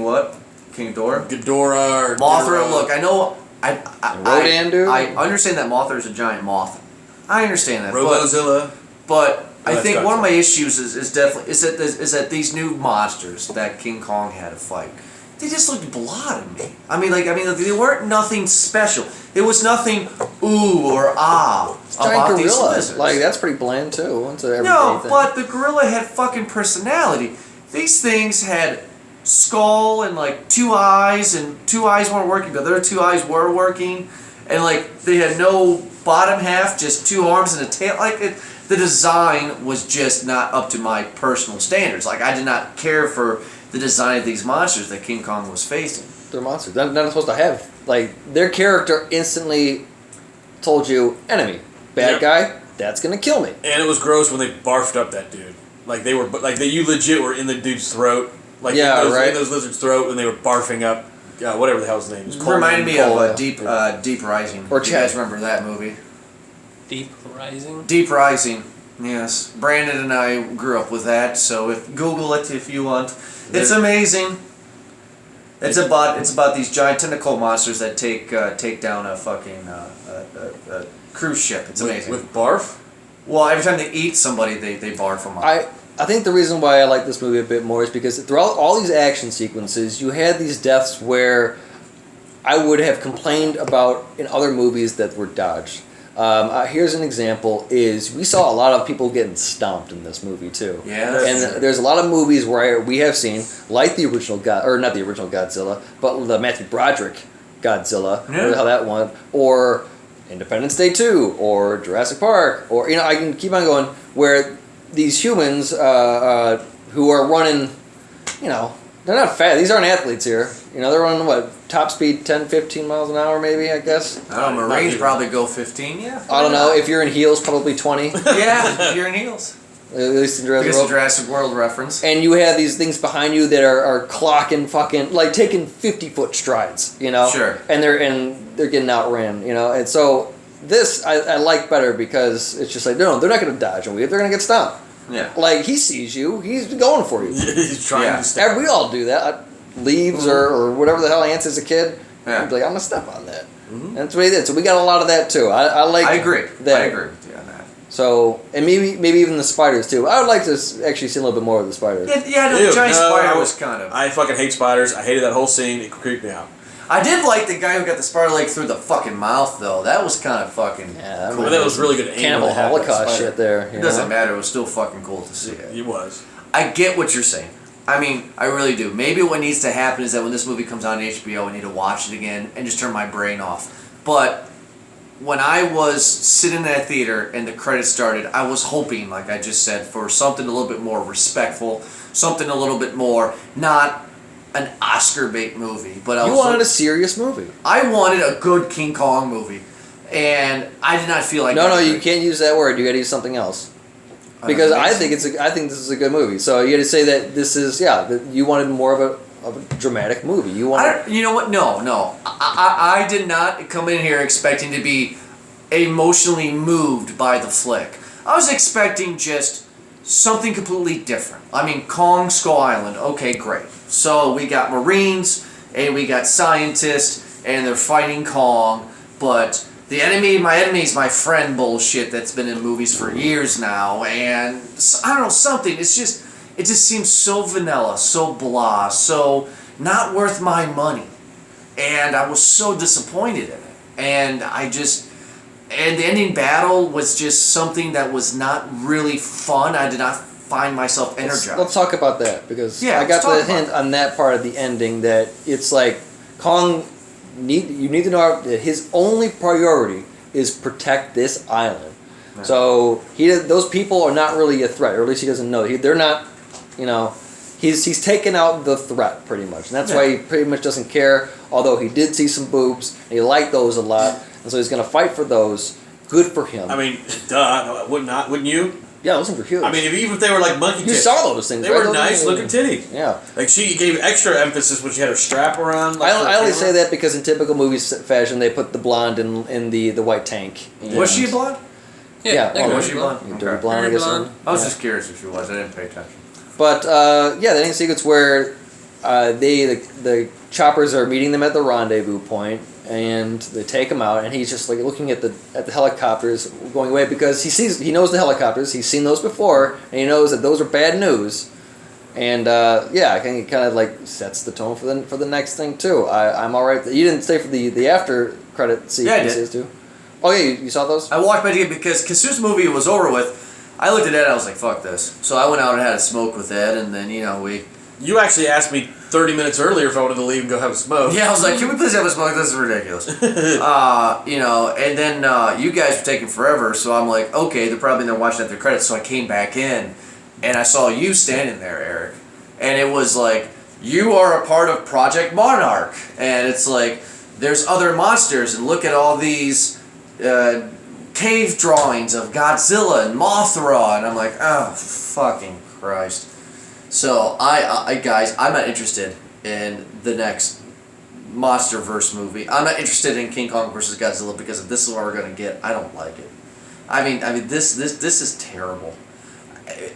[SPEAKER 3] what? King Ghidorah?
[SPEAKER 4] Ghidorah or
[SPEAKER 3] Mothra. Look, I know.
[SPEAKER 5] Rodan, dude.
[SPEAKER 3] I understand that Mothra is a giant moth. I understand that.
[SPEAKER 4] Robozilla.
[SPEAKER 3] But I think one of my issues is that these new monsters that King Kong had to fight, they just looked blah to me. They weren't nothing special. It was nothing ooh or ah about
[SPEAKER 5] gorilla.
[SPEAKER 3] These lizards.
[SPEAKER 5] That's pretty bland too. It's an
[SPEAKER 3] no,
[SPEAKER 5] thing.
[SPEAKER 3] But the gorilla had fucking personality. These things had skull and two eyes, and two eyes weren't working, but the other two eyes were working, and they had no bottom half, just two arms and a tail. The design was just not up to my personal standards. I did not care for the design of these monsters that King Kong was facing.
[SPEAKER 5] They're monsters. They're not supposed to have their character instantly told you enemy, bad guy, that's gonna kill me.
[SPEAKER 4] And it was gross when they barfed up that dude. You legit were in the dude's throat. In those lizards' throat, and they were barfing up, whatever the hell his name is.
[SPEAKER 3] Reminded me of Deep Rising.
[SPEAKER 5] Or
[SPEAKER 3] you guys remember that movie?
[SPEAKER 6] Deep Rising?
[SPEAKER 3] Deep Rising, yes. Brandon and I grew up with that, so Google it if you want. It's amazing. It's about these giant tentacle monsters that take down a fucking a cruise ship. It's amazing.
[SPEAKER 4] With barf?
[SPEAKER 3] Well, every time they eat somebody, they barf them up.
[SPEAKER 5] I think the reason why I like this movie a bit more is because throughout all these action sequences, you had these deaths where I would have complained about in other movies that were dodged. Here's an example: is we saw a lot of people getting stomped in this movie too.
[SPEAKER 3] Yeah,
[SPEAKER 5] and there's a lot of movies where we have seen, like the original not the original Godzilla, but the Matthew Broderick Godzilla, or how that one, or Independence Day 2, or Jurassic Park, or I can keep on going where these humans who are running, they're not fast. These aren't athletes here. They're running, top speed 10, 15 miles an hour maybe, I guess.
[SPEAKER 3] I don't know, Marines probably go 15, yeah.
[SPEAKER 5] I don't know. If you're in heels, probably 20.
[SPEAKER 3] Yeah, if you're in heels.
[SPEAKER 5] At least in Jurassic World.
[SPEAKER 3] Jurassic World reference.
[SPEAKER 5] And you have these things behind you that are clocking fucking, taking 50-foot strides,
[SPEAKER 3] Sure.
[SPEAKER 5] And they're getting outran, And so this I like better because it's just no, they're not going to dodge and weave. They're going to get stomped.
[SPEAKER 3] Yeah.
[SPEAKER 5] He sees you, he's going for you.
[SPEAKER 4] He's trying to step.
[SPEAKER 5] We all do that. Leaves or whatever the hell ants as a kid.
[SPEAKER 3] Yeah.
[SPEAKER 5] I'm I'm going to step on that. And that's what he did. So we got a lot of that too. I
[SPEAKER 3] agree.
[SPEAKER 5] That.
[SPEAKER 3] I agree with you on that.
[SPEAKER 5] So, and maybe even the spiders too. I would like to actually see a little bit more of the spiders.
[SPEAKER 3] The giant spider was kind of...
[SPEAKER 4] I fucking hate spiders. I hated that whole scene. It creeped me out.
[SPEAKER 3] I did like the guy who got the spider leg through the fucking mouth, though. That was kind of fucking cool.
[SPEAKER 4] That was really good.
[SPEAKER 5] Cannibal Holocaust shit there.
[SPEAKER 3] It doesn't matter. It was still fucking cool to see it.
[SPEAKER 4] It was.
[SPEAKER 3] I get what you're saying. I mean, I really do. Maybe what needs to happen is that when this movie comes on HBO, I need to watch it again and just turn my brain off. But when I was sitting in that theater and the credits started, I was hoping, like I just said, for something a little bit more respectful, something a little bit more, not an Oscar bait movie. But
[SPEAKER 5] you wanted a serious movie.
[SPEAKER 3] I wanted a good King Kong movie. And I did not feel like
[SPEAKER 5] No, you can't use that word. You got to use something else. Because I think this is a good movie. So you got to say that this is that you wanted more of a dramatic movie. You
[SPEAKER 3] know what? No. I did not come in here expecting to be emotionally moved by the flick. I was expecting just something completely different. I mean, Kong Skull Island. Okay, great. So we got Marines and we got scientists and they're fighting Kong, but my enemy is my friend bullshit that's been in movies for years now, and I don't know, something, it just seems so vanilla, so blah, so not worth my money, and I was so disappointed in it, and the ending battle was just something that was not really fun. I did not find myself energized.
[SPEAKER 5] Let's talk about that, because I got the hint on that part of the ending that it's like Kong. You need to know that his only priority is protect this island. Right. So those people are not really a threat, or at least he doesn't know. They're not, he's taken out the threat pretty much, and that's why he pretty much doesn't care. Although he did see some boobs, and he liked those a lot, and so he's going to fight for those. Good for him.
[SPEAKER 4] I mean, wouldn't you?
[SPEAKER 5] Yeah, those things were huge.
[SPEAKER 4] I mean, even if they were like monkey titties.
[SPEAKER 5] You saw those things.
[SPEAKER 4] They were nice looking titties.
[SPEAKER 5] Yeah.
[SPEAKER 4] Like she gave extra emphasis when she had her strap around. Like
[SPEAKER 5] I only say that because in typical movie fashion, they put the blonde in the white tank.
[SPEAKER 3] Was she blonde?
[SPEAKER 5] Yeah.
[SPEAKER 3] Was she blonde?
[SPEAKER 5] Dirty blonde, I guess.
[SPEAKER 3] I was just curious if she was. I didn't pay attention.
[SPEAKER 5] But the ending sequence where the choppers are meeting them at the rendezvous point, and they take him out, and he's just like looking at the helicopters going away because he knows the helicopters. He's seen those before, and he knows that those are bad news. And I think it kind of like sets the tone for the next thing too. I'm all right. You didn't stay for the after credit sequences too. Oh yeah, you saw those?
[SPEAKER 3] I walked by to get because as soon as the movie was over with, I looked at Ed and I was like, fuck this. So I went out and had a smoke with Ed, and then we.
[SPEAKER 4] You actually asked me 30 minutes earlier if I wanted to leave and go have a smoke.
[SPEAKER 3] Yeah, I was like, can we please have a smoke? This is ridiculous. And then you guys were taking forever, so I'm like, okay, they're probably not watching at their credits, so I came back in, and I saw you standing there, Eric. And it was like, you are a part of Project Monarch. And it's like, there's other monsters, and look at all these cave drawings of Godzilla and Mothra, and I'm like, oh, fucking Christ. So, guys, I'm not interested in the next MonsterVerse movie. I'm not interested in King Kong versus Godzilla because if this is what we're going to get, I don't like it. I mean, this is terrible.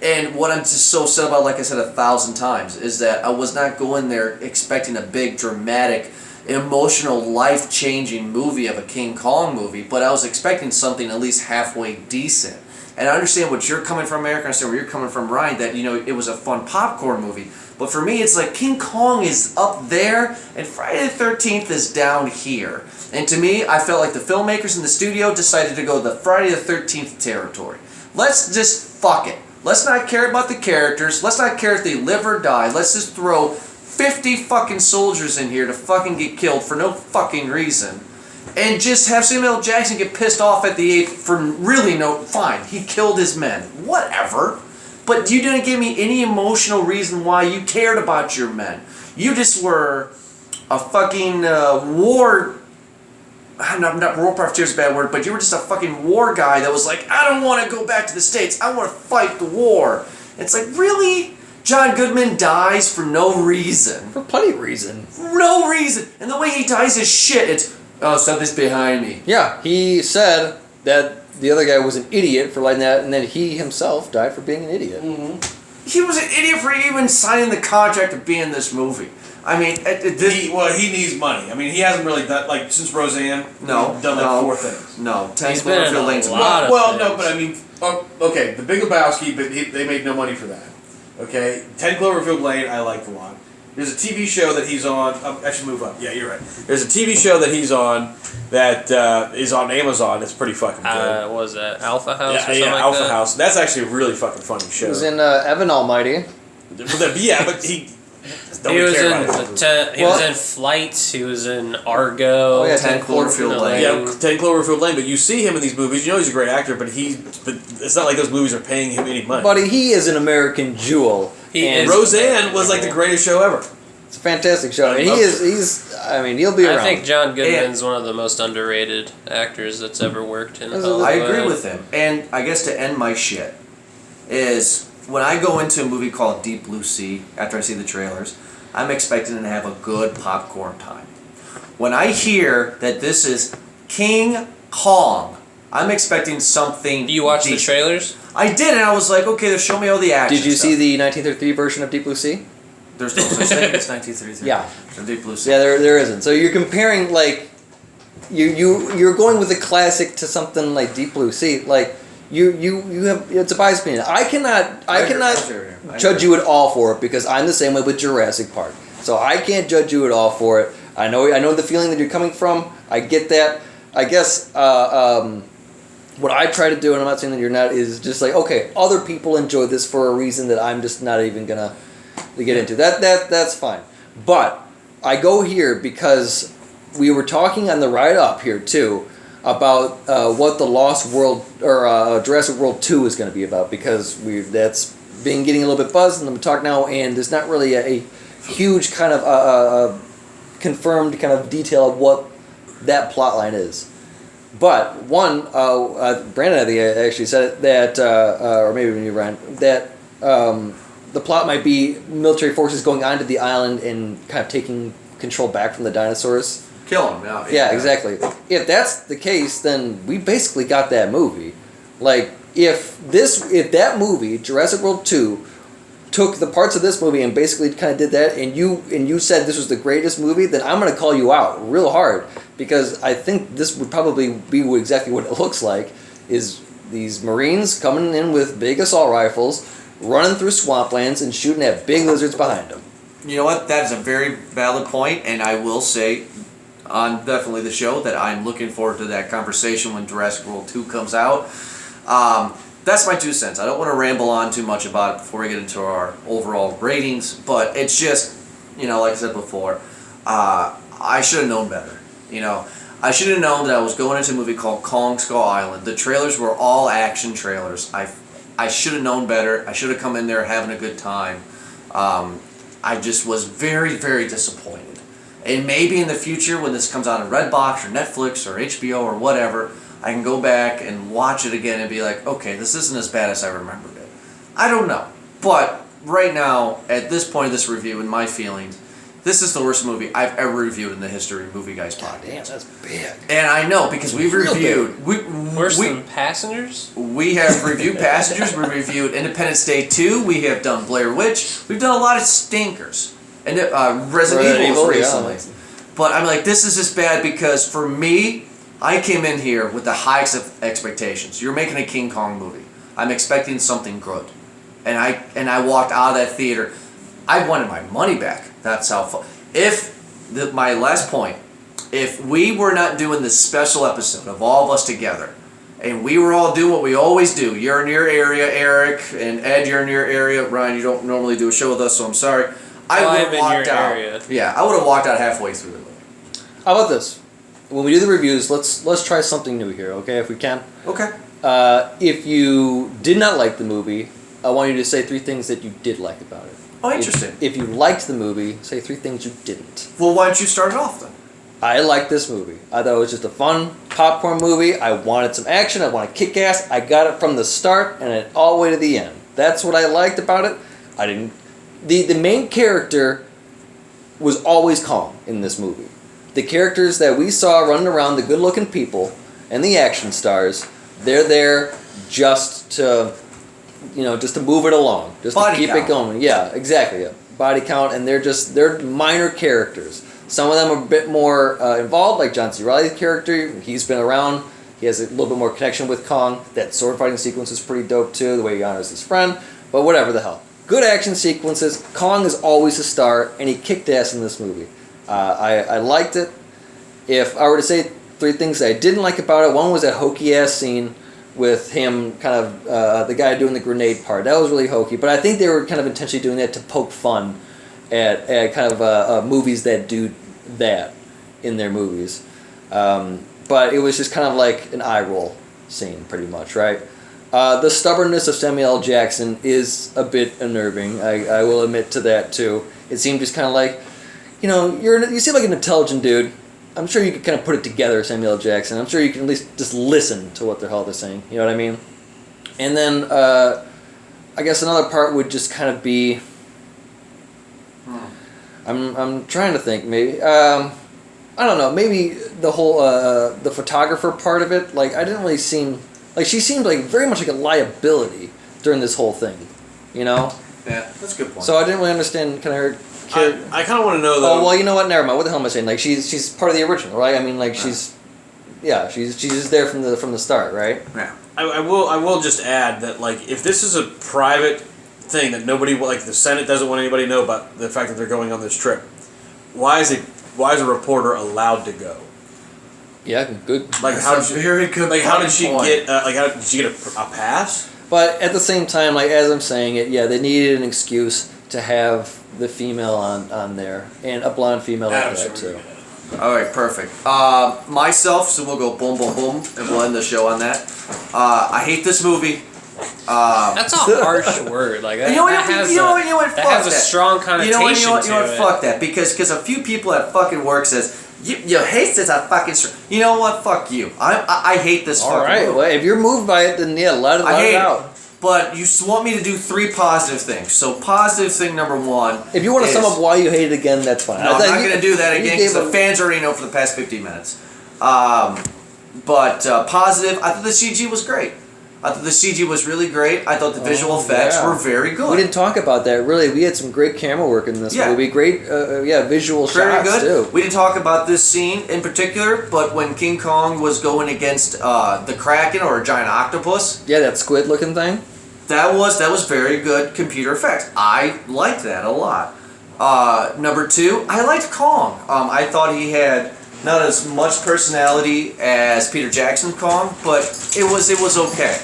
[SPEAKER 3] And what I'm just so upset about, like I said 1,000 times, is that I was not going there expecting a big, dramatic, emotional, life-changing movie of a King Kong movie, but I was expecting something at least halfway decent. And I understand what you're coming from, Eric. I understand where you're coming from, Ryan, that, it was a fun popcorn movie. But for me, it's like King Kong is up there, and Friday the 13th is down here. And to me, I felt like the filmmakers in the studio decided to go the Friday the 13th territory. Let's just fuck it. Let's not care about the characters. Let's not care if they live or die. Let's just throw 50 fucking soldiers in here to fucking get killed for no fucking reason. And just have Samuel L. Jackson get pissed off at the ape for really fine, he killed his men. Whatever. But you didn't give me any emotional reason why you cared about your men. You just were a fucking war... Not war profiteer is a bad word, but you were just a fucking war guy that was like, I don't want to go back to the States. I want to fight the war. It's like, really? John Goodman dies for no reason.
[SPEAKER 5] For plenty of reason.
[SPEAKER 3] No reason. And the way he dies is shit. It's, oh, something's behind me.
[SPEAKER 5] Yeah, he said that the other guy was an idiot for letting that, and then he himself died for being an idiot.
[SPEAKER 3] Mm-hmm. He was an idiot for even signing the contract to be in this movie. I mean,
[SPEAKER 4] he needs money. I mean, he hasn't really done, since Roseanne, done 4 things.
[SPEAKER 3] No, 10 Cloverfield Lane's
[SPEAKER 4] but I mean, okay, The Big Lebowski, but they made no money for that. Okay, 10 Cloverfield Lane, I liked a lot. There's a TV show that he's on. I should move up. Yeah, you're right. There's a TV show that he's on that is on Amazon. It's pretty fucking good.
[SPEAKER 6] What was that? Alpha House
[SPEAKER 4] Yeah,
[SPEAKER 6] or something like
[SPEAKER 4] Alpha
[SPEAKER 6] that?
[SPEAKER 4] House. That's actually a really fucking funny show.
[SPEAKER 5] He was in Evan Almighty.
[SPEAKER 4] Yeah, but he.
[SPEAKER 6] He was in Flight. He was in Argo.
[SPEAKER 5] Oh, yeah,
[SPEAKER 3] 10 Cloverfield Lane.
[SPEAKER 4] Yeah, 10 Cloverfield Lane. But you see him in these movies. You know he's a great actor, but it's not like those movies are paying him any money.
[SPEAKER 5] Buddy, he is an American jewel.
[SPEAKER 6] And
[SPEAKER 4] Roseanne was like the greatest show ever.
[SPEAKER 5] It's a fantastic show. And he'll be around.
[SPEAKER 6] I think John Goodman's one of the most underrated actors that's ever worked in Hollywood.
[SPEAKER 3] I agree with him. And I guess to end my shit is when I go into a movie called Deep Blue Sea after I see the trailers, I'm expecting to have a good popcorn time. When I hear that this is King Kong, I'm expecting something.
[SPEAKER 6] Do you watch the
[SPEAKER 3] decent.
[SPEAKER 6] trailers?
[SPEAKER 3] I did, and I was like, okay, they'll show me all the action.
[SPEAKER 5] Did you
[SPEAKER 3] stuff.
[SPEAKER 5] see the 1933 version of Deep Blue Sea?
[SPEAKER 3] There's no such thing as 1933.
[SPEAKER 5] Yeah.
[SPEAKER 3] Deep Blue Sea.
[SPEAKER 5] Yeah, there isn't. So you're comparing like you're going with a classic to something like Deep Blue Sea. Like you have it's a biased opinion. I cannot judge you at all for it because I'm the same way with Jurassic Park. So I can't judge you at all for it. I know the feeling that you're coming from. I get that. I guess what I try to do, and I'm not saying that you're not, is just like, okay, other people enjoy this for a reason that I'm just not even gonna get into. That's fine. But I go here because we were talking on the ride up here too about what the Lost World or Jurassic World 2 is going to be about, because that's been getting a little bit buzzed and we talk now, and there's not really a huge kind of confirmed kind of detail of what that plot line is. But one, Brandon, I think actually said it, that, or maybe when you Ryan, that the plot might be military forces going onto the island and kind of taking control back from the dinosaurs.
[SPEAKER 3] Kill him, yeah.
[SPEAKER 5] Yeah, exactly. If that's the case, then we basically got that movie. Like, if that movie, Jurassic World 2, took the parts of this movie and basically kind of did that, and you said this was the greatest movie, then I'm going to call you out real hard, because I think this would probably be exactly what it looks like, is these Marines coming in with big assault rifles, running through swamplands and shooting at big lizards behind them.
[SPEAKER 3] You know what? That is a very valid point, and I will say on definitely the show that I'm looking forward to that conversation when Jurassic World 2 comes out. That's my 2 cents. I don't want to ramble on too much about it before we get into our overall ratings, but it's just, like I said before, I should have known better. I should have known that I was going into a movie called Kong Skull Island. The trailers were all action trailers. I should have known better. I should have come in there having a good time. I just was very, very disappointed. And maybe in the future, when this comes out on Redbox or Netflix or HBO or whatever, I can go back and watch it again and be like, okay, this isn't as bad as I remembered it. I don't know. But right now, at this point of this review, in my feelings, this is the worst movie I've ever reviewed in the history of Movie Guys podcast.
[SPEAKER 5] Damn, that's big.
[SPEAKER 3] And I know, because we've reviewed...
[SPEAKER 6] Worse than Passengers?
[SPEAKER 3] We have reviewed Passengers, we reviewed Independence Day 2, we have done Blair Witch, we've done a lot of stinkers. And Resident Evil recently. Yeah. But I'm like, this is just bad because for me, I came in here with the highest of expectations. You're making a King Kong movie. I'm expecting something good. And I walked out of that theater. I wanted my money back. That's how fun. My last point, if we were not doing this special episode of all of us together, and we were all doing what we always do, you're in your area, Eric, and Ed, you're in your area. Ryan, you don't normally do a show with us, so I'm sorry. I would have walked out. Area. Yeah, I would have walked out halfway through the movie.
[SPEAKER 5] How about this? When we do the reviews, let's try something new here, okay? If we can.
[SPEAKER 3] Okay.
[SPEAKER 5] If you did not like the movie, I want you to say 3 things that you did like about it.
[SPEAKER 3] Oh, interesting.
[SPEAKER 5] If you liked the movie, say 3 things you didn't.
[SPEAKER 3] Well, why don't you start it off then?
[SPEAKER 5] I liked this movie. I thought it was just a fun popcorn movie. I wanted some action. I wanted kick ass. I got it from the start and it all the way to the end. That's what I liked about it. The main character was always calm in this movie. The characters that we saw running around, the good-looking people and the action stars, they're there just to move it along, just
[SPEAKER 3] body
[SPEAKER 5] to keep
[SPEAKER 3] count.
[SPEAKER 5] it going. Yeah, exactly. Yeah. Body count, and they're minor characters. Some of them are a bit more involved, like John C. Reilly's character. He's been around. He has a little bit more connection with Kong. That sword fighting sequence is pretty dope too, the way he honors his friend. But whatever the hell. good action sequences. Kong is always a star, and he kicked ass in this movie. I liked it. If I were to say 3 things that I didn't like about it, one was that hokey ass scene with him kind of the guy doing the grenade part. That was really hokey, but I think they were kind of intentionally doing that to poke fun at kind of movies that do that in their movies. But it was just kind of like an eye roll scene, pretty much, right? The stubbornness of Samuel L. Jackson is a bit unnerving. I will admit to that too. It seemed just kind of like, you seem like an intelligent dude. I'm sure you could kind of put it together, Samuel L. Jackson. I'm sure you can at least just listen to what the hell they're saying. You know what I mean? And then I guess another part would just kind of be. I'm trying to think. Maybe I don't know. Maybe the whole the photographer part of it. Like I didn't really seem like she seemed like very much like a liability during this whole thing.
[SPEAKER 3] Yeah, that's a good point.
[SPEAKER 5] So I didn't really understand kind of her.
[SPEAKER 4] I kind of want to know though.
[SPEAKER 5] Oh well, you know what? Never mind. What the hell am I saying? Like she's part of the original, right? I mean, like she's just there from the start, right?
[SPEAKER 3] Yeah.
[SPEAKER 4] I will just add that like if this is a private thing that nobody like the Senate doesn't want anybody to know about the fact that they're going on this trip, why is a reporter allowed to go?
[SPEAKER 5] Yeah, good.
[SPEAKER 4] Like
[SPEAKER 3] That's
[SPEAKER 4] how
[SPEAKER 3] a very good.
[SPEAKER 4] like how did she
[SPEAKER 3] point.
[SPEAKER 4] get how did she get a pass?
[SPEAKER 5] But at the same time, like as I'm saying it, yeah, they needed an excuse to have the female on there and a blonde female like that too.
[SPEAKER 3] All right, perfect. Myself, so we'll go boom, boom, boom, and we'll end the show on that. I hate this movie.
[SPEAKER 6] That's a harsh word. Like that,
[SPEAKER 3] You know what?
[SPEAKER 6] that has
[SPEAKER 3] You know what?
[SPEAKER 6] that
[SPEAKER 3] Fuck
[SPEAKER 6] has a
[SPEAKER 3] that.
[SPEAKER 6] strong connotation
[SPEAKER 3] You know what?
[SPEAKER 6] to it.
[SPEAKER 3] Fuck that. Because a few people at fucking work says you hate this. I fucking. You know what? Fuck you. I hate this.
[SPEAKER 5] All
[SPEAKER 3] fucking
[SPEAKER 5] right,
[SPEAKER 3] movie.
[SPEAKER 5] well, if you're moved by it, then yeah, let
[SPEAKER 3] I hate
[SPEAKER 5] it out.
[SPEAKER 3] But you want me to do 3 positive things. So positive thing number 1.
[SPEAKER 5] If you want to
[SPEAKER 3] is,
[SPEAKER 5] sum up why you hate it again, that's fine.
[SPEAKER 3] No, I'm not going to do that
[SPEAKER 5] you
[SPEAKER 3] again
[SPEAKER 5] gave
[SPEAKER 3] because the fans already know for the past 15 minutes. But positive, I thought the CG was great. I thought the CG was really great. I thought the visual effects were very good.
[SPEAKER 5] We didn't talk about that really. We had some great camera work in this movie. Great, visual
[SPEAKER 3] Very
[SPEAKER 5] shots
[SPEAKER 3] good.
[SPEAKER 5] too.
[SPEAKER 3] We didn't talk about this scene in particular, but when King Kong was going against the Kraken or a giant octopus,
[SPEAKER 5] Yeah, that squid-looking thing.
[SPEAKER 3] that was very good computer effects. I liked that a lot. Number 2, I liked Kong. I thought he had not as much personality as Peter Jackson Kong, but it was okay.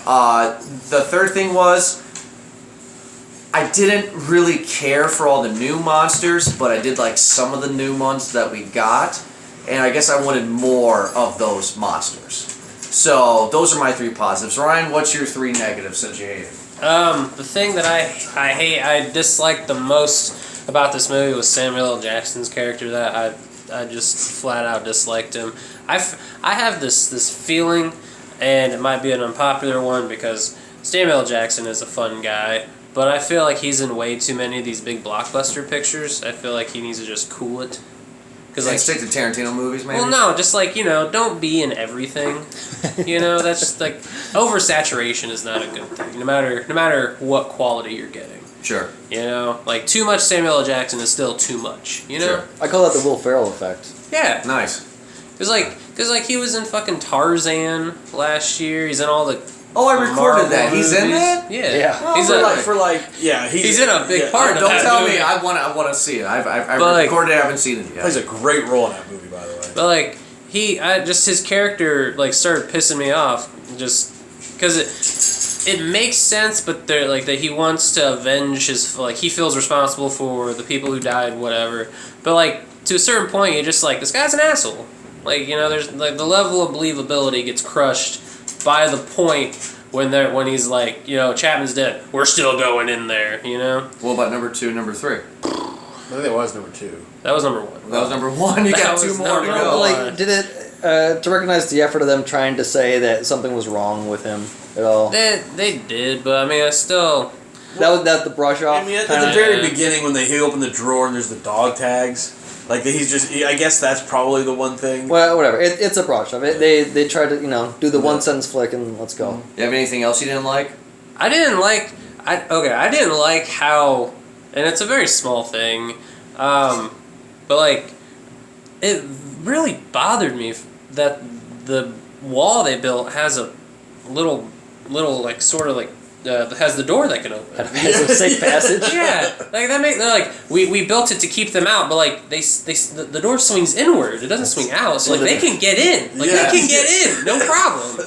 [SPEAKER 3] The third thing was I didn't really care for all the new monsters, but I did like some of the new ones that we got, and I guess I wanted more of those monsters. So those are my 3 positives. Ryan, what's your 3 negatives since you hate it?
[SPEAKER 6] The thing that I disliked the most about this movie was Samuel L. Jackson's character. That I just flat out disliked him. I have this feeling, and it might be an unpopular one because Samuel L. Jackson is a fun guy, but I feel like he's in way too many of these big blockbuster pictures. I feel like he needs to just cool it.
[SPEAKER 3] Because like stick to Tarantino movies, maybe.
[SPEAKER 6] Well, no, just like don't be in everything. That's just like oversaturation is not a good thing. No matter what quality you're getting.
[SPEAKER 3] Sure.
[SPEAKER 6] Like too much Samuel L. Jackson is still too much.
[SPEAKER 3] Sure.
[SPEAKER 5] I call that the Will Ferrell effect.
[SPEAKER 6] Yeah.
[SPEAKER 3] Nice.
[SPEAKER 6] Because he was in fucking Tarzan last year. He's in all the.
[SPEAKER 3] Oh, I recorded
[SPEAKER 6] Marvel
[SPEAKER 3] that. He's in
[SPEAKER 6] movies.
[SPEAKER 3] that?
[SPEAKER 6] Yeah.
[SPEAKER 5] Yeah.
[SPEAKER 6] He's
[SPEAKER 4] he's
[SPEAKER 6] in a big part of
[SPEAKER 3] Don't
[SPEAKER 6] that
[SPEAKER 3] tell
[SPEAKER 6] movie.
[SPEAKER 3] me. I want to see it. I
[SPEAKER 6] But,
[SPEAKER 3] recorded it. I haven't seen it yet.
[SPEAKER 4] plays a great role in that movie, by the way.
[SPEAKER 6] But his character started pissing me off just because it makes sense, but they're that he wants to avenge his he feels responsible for the people who died, whatever. But to a certain point, you're just this guy's an asshole. There's the level of believability gets crushed by the point when he's Chapman's dead. We're still going in there.
[SPEAKER 3] What about number 2, number 3?
[SPEAKER 4] I think that was number 2.
[SPEAKER 6] That was number 1.
[SPEAKER 3] That was number 1. You got 2 more to
[SPEAKER 6] number
[SPEAKER 3] go.
[SPEAKER 6] one.
[SPEAKER 5] Did it to recognize the effort of them trying to say that something was wrong with him at all?
[SPEAKER 6] They did, but I still.
[SPEAKER 5] That the brush off.
[SPEAKER 4] I mean, at the very beginning when he opened the drawer and there's the dog tags, he's just. I guess that's probably the one thing.
[SPEAKER 5] Well, whatever. It's a brush off. They try to do the one sentence flick and let's go.
[SPEAKER 3] You have anything else you didn't like?
[SPEAKER 6] I didn't like how, and it's a very small thing, but it really bothered me that the wall they built has a little sort of has the door that can open.
[SPEAKER 5] Has a safe passage.
[SPEAKER 6] Yeah, like that they're like we built it to keep them out, but like the door swings inward. It doesn't swing out, so like they can get in. Like they can get in, no problem.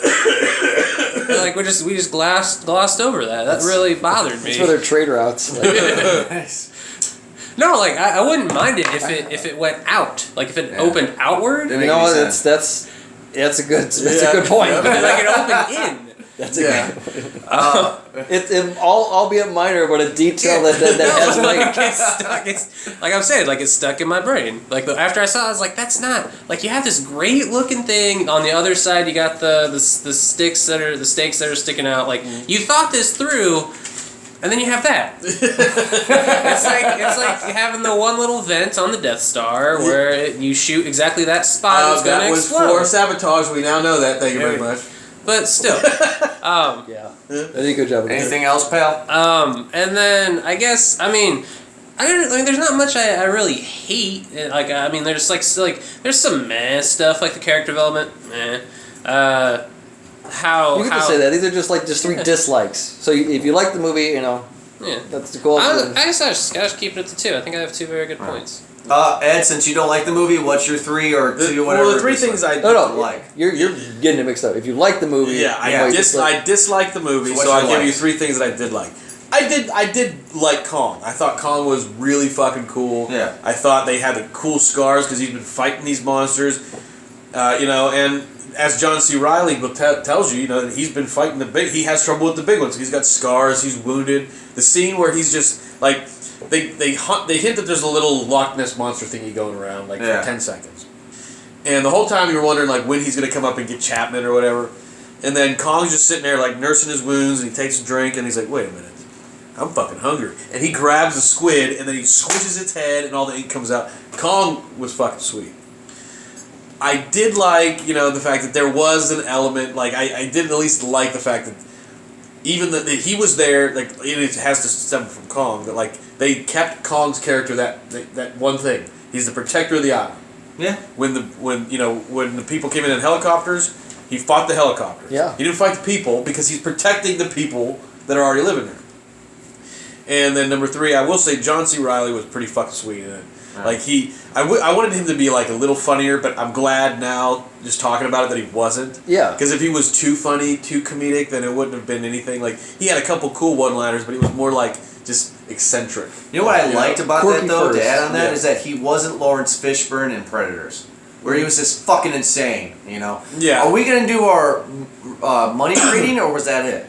[SPEAKER 6] Like we just glossed over that. That really bothered me.
[SPEAKER 5] That's for their trade routes.
[SPEAKER 6] No, like I wouldn't mind it if it went out, like if it opened outward.
[SPEAKER 5] You know, that's a good point.
[SPEAKER 6] Like it opened in.
[SPEAKER 5] That's a good. It's albeit minor, but a detail that has like
[SPEAKER 6] it's stuck. It's like I'm saying, like it's stuck in my brain. Like after I saw it, I was like, that's not like you have this great looking thing on the other side. You got the stakes that are sticking out. Like you thought this through. And then you have that. it's like having the one little vent on the Death Star where you shoot exactly that spot. It's going to explode.
[SPEAKER 4] That was for sabotage. We now know that. Thank you very much.
[SPEAKER 6] But still,
[SPEAKER 5] yeah, I did a good job.
[SPEAKER 3] Anything else, pal?
[SPEAKER 6] And then I guess I mean, there's not much I really hate. Like I mean, there's there's some meh stuff like the character development.
[SPEAKER 5] You get to say that. These are just 3 dislikes. So if you like the movie, that's the goal.
[SPEAKER 6] I just keep it to 2. I think I have 2 very good points.
[SPEAKER 3] Ed, since you don't like the movie, what's your 3 or 2, whatever?
[SPEAKER 4] Well, the 3 things I
[SPEAKER 5] don't
[SPEAKER 3] like.
[SPEAKER 5] You're getting it mixed up. If you like the movie,
[SPEAKER 4] I dislike the movie, so I'll give you 3 things that I did like. I did like Kong. I thought Kong was really fucking cool.
[SPEAKER 3] Yeah.
[SPEAKER 4] I thought they had the cool scars because he's been fighting these monsters, and as John C. Reilly tells you, he's been fighting he has trouble with the big ones. He's got scars. He's wounded. The scene where he's just like they hint that there's a little Loch Ness monster thingy going around for 10 seconds, and the whole time you're wondering like when he's gonna come up and get Chapman or whatever, and then Kong's just sitting there like nursing his wounds, and he takes a drink and he's like, wait a minute, I'm fucking hungry, and he grabs the squid and then he squishes its head and all the ink comes out. Kong was fucking sweet. I did like, the fact that there was an element, like, I did at least like the fact that even that he was there, like, it has to stem from Kong, that, like, they kept Kong's character that one thing. He's the protector of the island.
[SPEAKER 3] Yeah.
[SPEAKER 4] When the people came in helicopters, he fought the helicopters.
[SPEAKER 5] Yeah.
[SPEAKER 4] He didn't fight the people because he's protecting the people that are already living there. And then number 3, I will say John C. Reilly was pretty fucking sweet in it. Like I wanted him to be like a little funnier, but I'm glad now, just talking about it, that he wasn't.
[SPEAKER 5] Yeah.
[SPEAKER 4] Because if he was too funny, too comedic, then it wouldn't have been anything. Like, he had a couple cool one-liners, but he was more like just eccentric.
[SPEAKER 3] You know what I liked about that, though,
[SPEAKER 5] first.
[SPEAKER 3] to add on that, is that he wasn't Lawrence Fishburne in Predators, where he was just fucking insane,
[SPEAKER 4] Yeah.
[SPEAKER 3] Are we going to do our money reading, or was that it?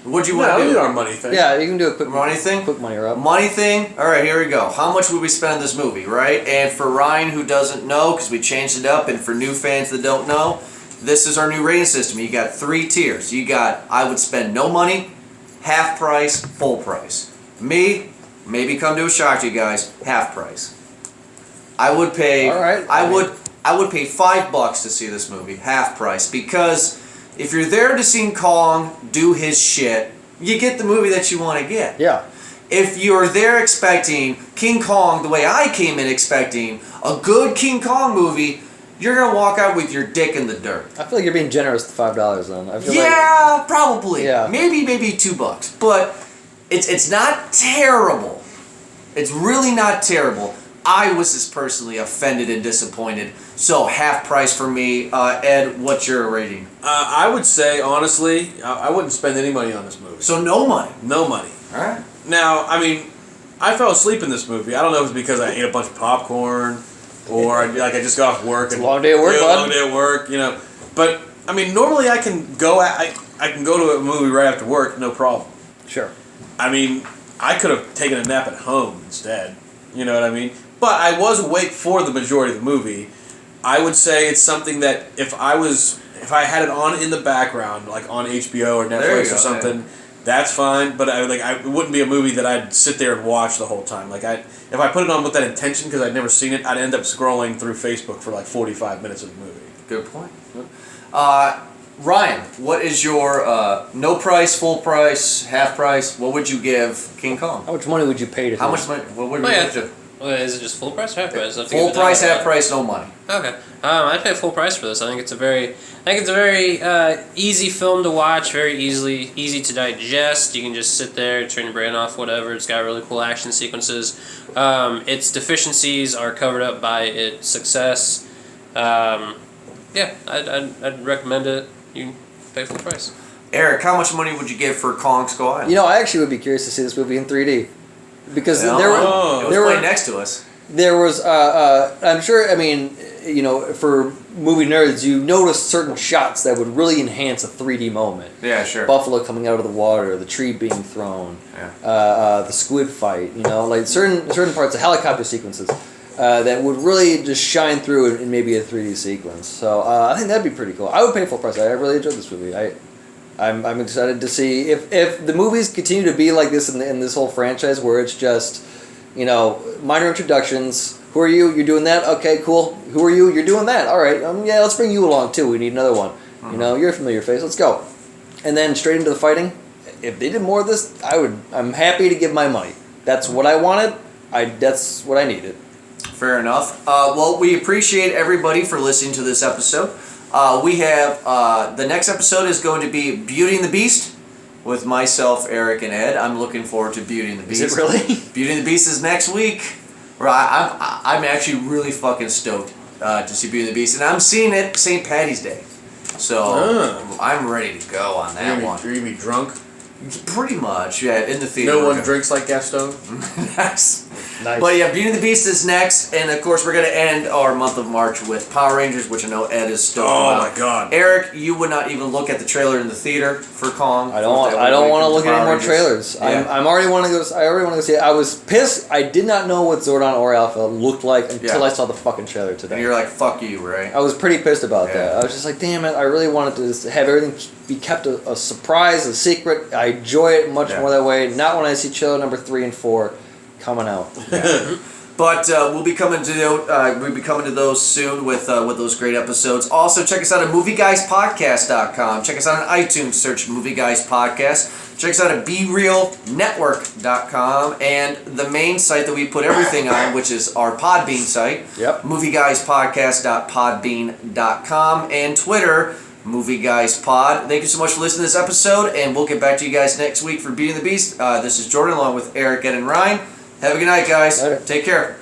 [SPEAKER 3] What'd you want to do?
[SPEAKER 4] We did our money thing.
[SPEAKER 5] Yeah, you can do a quick
[SPEAKER 3] money thing.
[SPEAKER 5] Quick money up.
[SPEAKER 3] Money thing. All right, here we go. How much would we spend on this movie, right? And for Ryan, who doesn't know, because we changed it up, and for new fans that don't know, this is our new rating system. You got 3 tiers. You got I would spend no money, half price, full price. Me, maybe come to a shock to you guys, half price. I would pay.
[SPEAKER 5] All right.
[SPEAKER 3] I would pay $5 to see this movie, half price, because if you're there to see Kong do his shit, you get the movie that you want to get.
[SPEAKER 5] Yeah.
[SPEAKER 3] If you're there expecting King Kong the way I came in expecting a good King Kong movie, you're going to walk out with your dick in the dirt.
[SPEAKER 5] I feel like you're being generous to $5 then. I feel
[SPEAKER 3] probably.
[SPEAKER 5] Yeah.
[SPEAKER 3] Maybe $2. But it's not terrible. It's really not terrible. I was just personally offended and disappointed. So half price for me. Ed, what's your rating?
[SPEAKER 4] I would say, honestly, I wouldn't spend any money on this movie.
[SPEAKER 3] So no money.
[SPEAKER 4] No money.
[SPEAKER 3] All right.
[SPEAKER 4] Now, I mean, I fell asleep in this movie. I don't know if it's because I ate a bunch of popcorn or I just got off work.
[SPEAKER 5] It's a long day at work, bud.
[SPEAKER 4] Long day at work, But I mean, normally I can go to a movie right after work, no problem.
[SPEAKER 5] Sure.
[SPEAKER 4] I mean, I could have taken a nap at home instead. You know what I mean? But I was awake for the majority of the movie. I would say it's something that if I had it on in the background, like on HBO or Netflix or something, that's fine. But it wouldn't be a movie that I'd sit there and watch the whole time. Like if I put it on with that intention because I'd never seen it, I'd end up scrolling through Facebook for like 45 minutes of the movie.
[SPEAKER 3] Good point. Ryan, what is your no price, full price, half price? What would you give King Kong?
[SPEAKER 5] How much money would you pay to
[SPEAKER 3] How
[SPEAKER 5] see
[SPEAKER 3] much
[SPEAKER 5] it?
[SPEAKER 3] money? What would you give?
[SPEAKER 6] Well, is it just full price or half price?
[SPEAKER 3] Full price, half price, no money.
[SPEAKER 6] Okay. I'd pay full price for this. I think it's a very easy film to watch. Very easy to digest. You can just sit there, turn your brain off, whatever. It's got really cool action sequences. Its deficiencies are covered up by its success. Yeah, I'd recommend it. You pay full price.
[SPEAKER 3] Eric, how much money would you give for Kong Skull Island?
[SPEAKER 5] You know, I actually would be curious to see this movie in 3D because
[SPEAKER 3] it was playing next to us.
[SPEAKER 5] There was, I'm sure. I mean, you know, for movie nerds, you notice certain shots that would really enhance a 3D moment.
[SPEAKER 3] Yeah, sure.
[SPEAKER 5] Buffalo coming out of the water, the tree being thrown, the squid fight. You know, like certain parts of helicopter sequences that would really just shine through in maybe a 3D sequence. So I think that'd be pretty cool. I would pay full price. I really enjoyed this movie. I'm excited to see if the movies continue to be like this in this whole franchise, where it's just, you know, minor introductions. Who are you? You're doing that? Okay, cool. Who are you? You're doing that. All right. Yeah, let's bring you along too. We need another one. Mm-hmm. You know, you're a familiar face. Let's go. And then straight into the fighting. If they did more of this, I'm happy to give my money. That's what I wanted. That's what I needed.
[SPEAKER 3] Fair enough. Well, we appreciate everybody for listening to this episode. We have the next episode is going to be Beauty and the Beast with myself, Eric, and Ed. I'm looking forward to Beauty and the Beast.
[SPEAKER 5] Is it really?
[SPEAKER 3] Beauty and the Beast is next week. I'm actually really fucking stoked to see Beauty and the Beast, and I'm seeing it St. Patty's Day, so I'm ready to go on that one.
[SPEAKER 4] You're gonna be drunk?
[SPEAKER 3] Pretty much, yeah. In the theater.
[SPEAKER 4] No one drinks like Gaston.
[SPEAKER 3] Nice. But yeah, Beauty and the Beast is next, and of course we're gonna end our month of March with Power Rangers, which I know Ed is stoked about.
[SPEAKER 4] Oh my god,
[SPEAKER 3] Eric, you would not even look at the trailer in the theater for Kong.
[SPEAKER 5] I don't want to look at any more trailers. Yeah. I already want to go see it. I was pissed. I did not know what Zordon or Alpha looked like until I saw the fucking trailer today.
[SPEAKER 3] And you're like, fuck you, right?
[SPEAKER 5] I was pretty pissed about that. I was just like, damn it! I really wanted to just have everything be kept a surprise, a secret. I enjoy it much more that way. Not when I see trailer number 3 and 4 coming out.
[SPEAKER 3] Yeah. But we'll be coming to those soon with those great episodes. Also, check us out at movieguyspodcast.com. Check us out on iTunes. Search Movie Guys Podcast. Check us out at BeRealNetwork.com and the main site that we put everything on, which is our Podbean site.
[SPEAKER 5] Yep.
[SPEAKER 3] MovieGuysPodcast.podbean.com and Twitter. Movie Guys Pod. Thank you so much for listening to this episode, and we'll get back to you guys next week for Beauty and the Beast. This is Jordan along with Eric, Ed, and Ryan. Have a good night, guys.
[SPEAKER 5] Later.
[SPEAKER 3] Take care.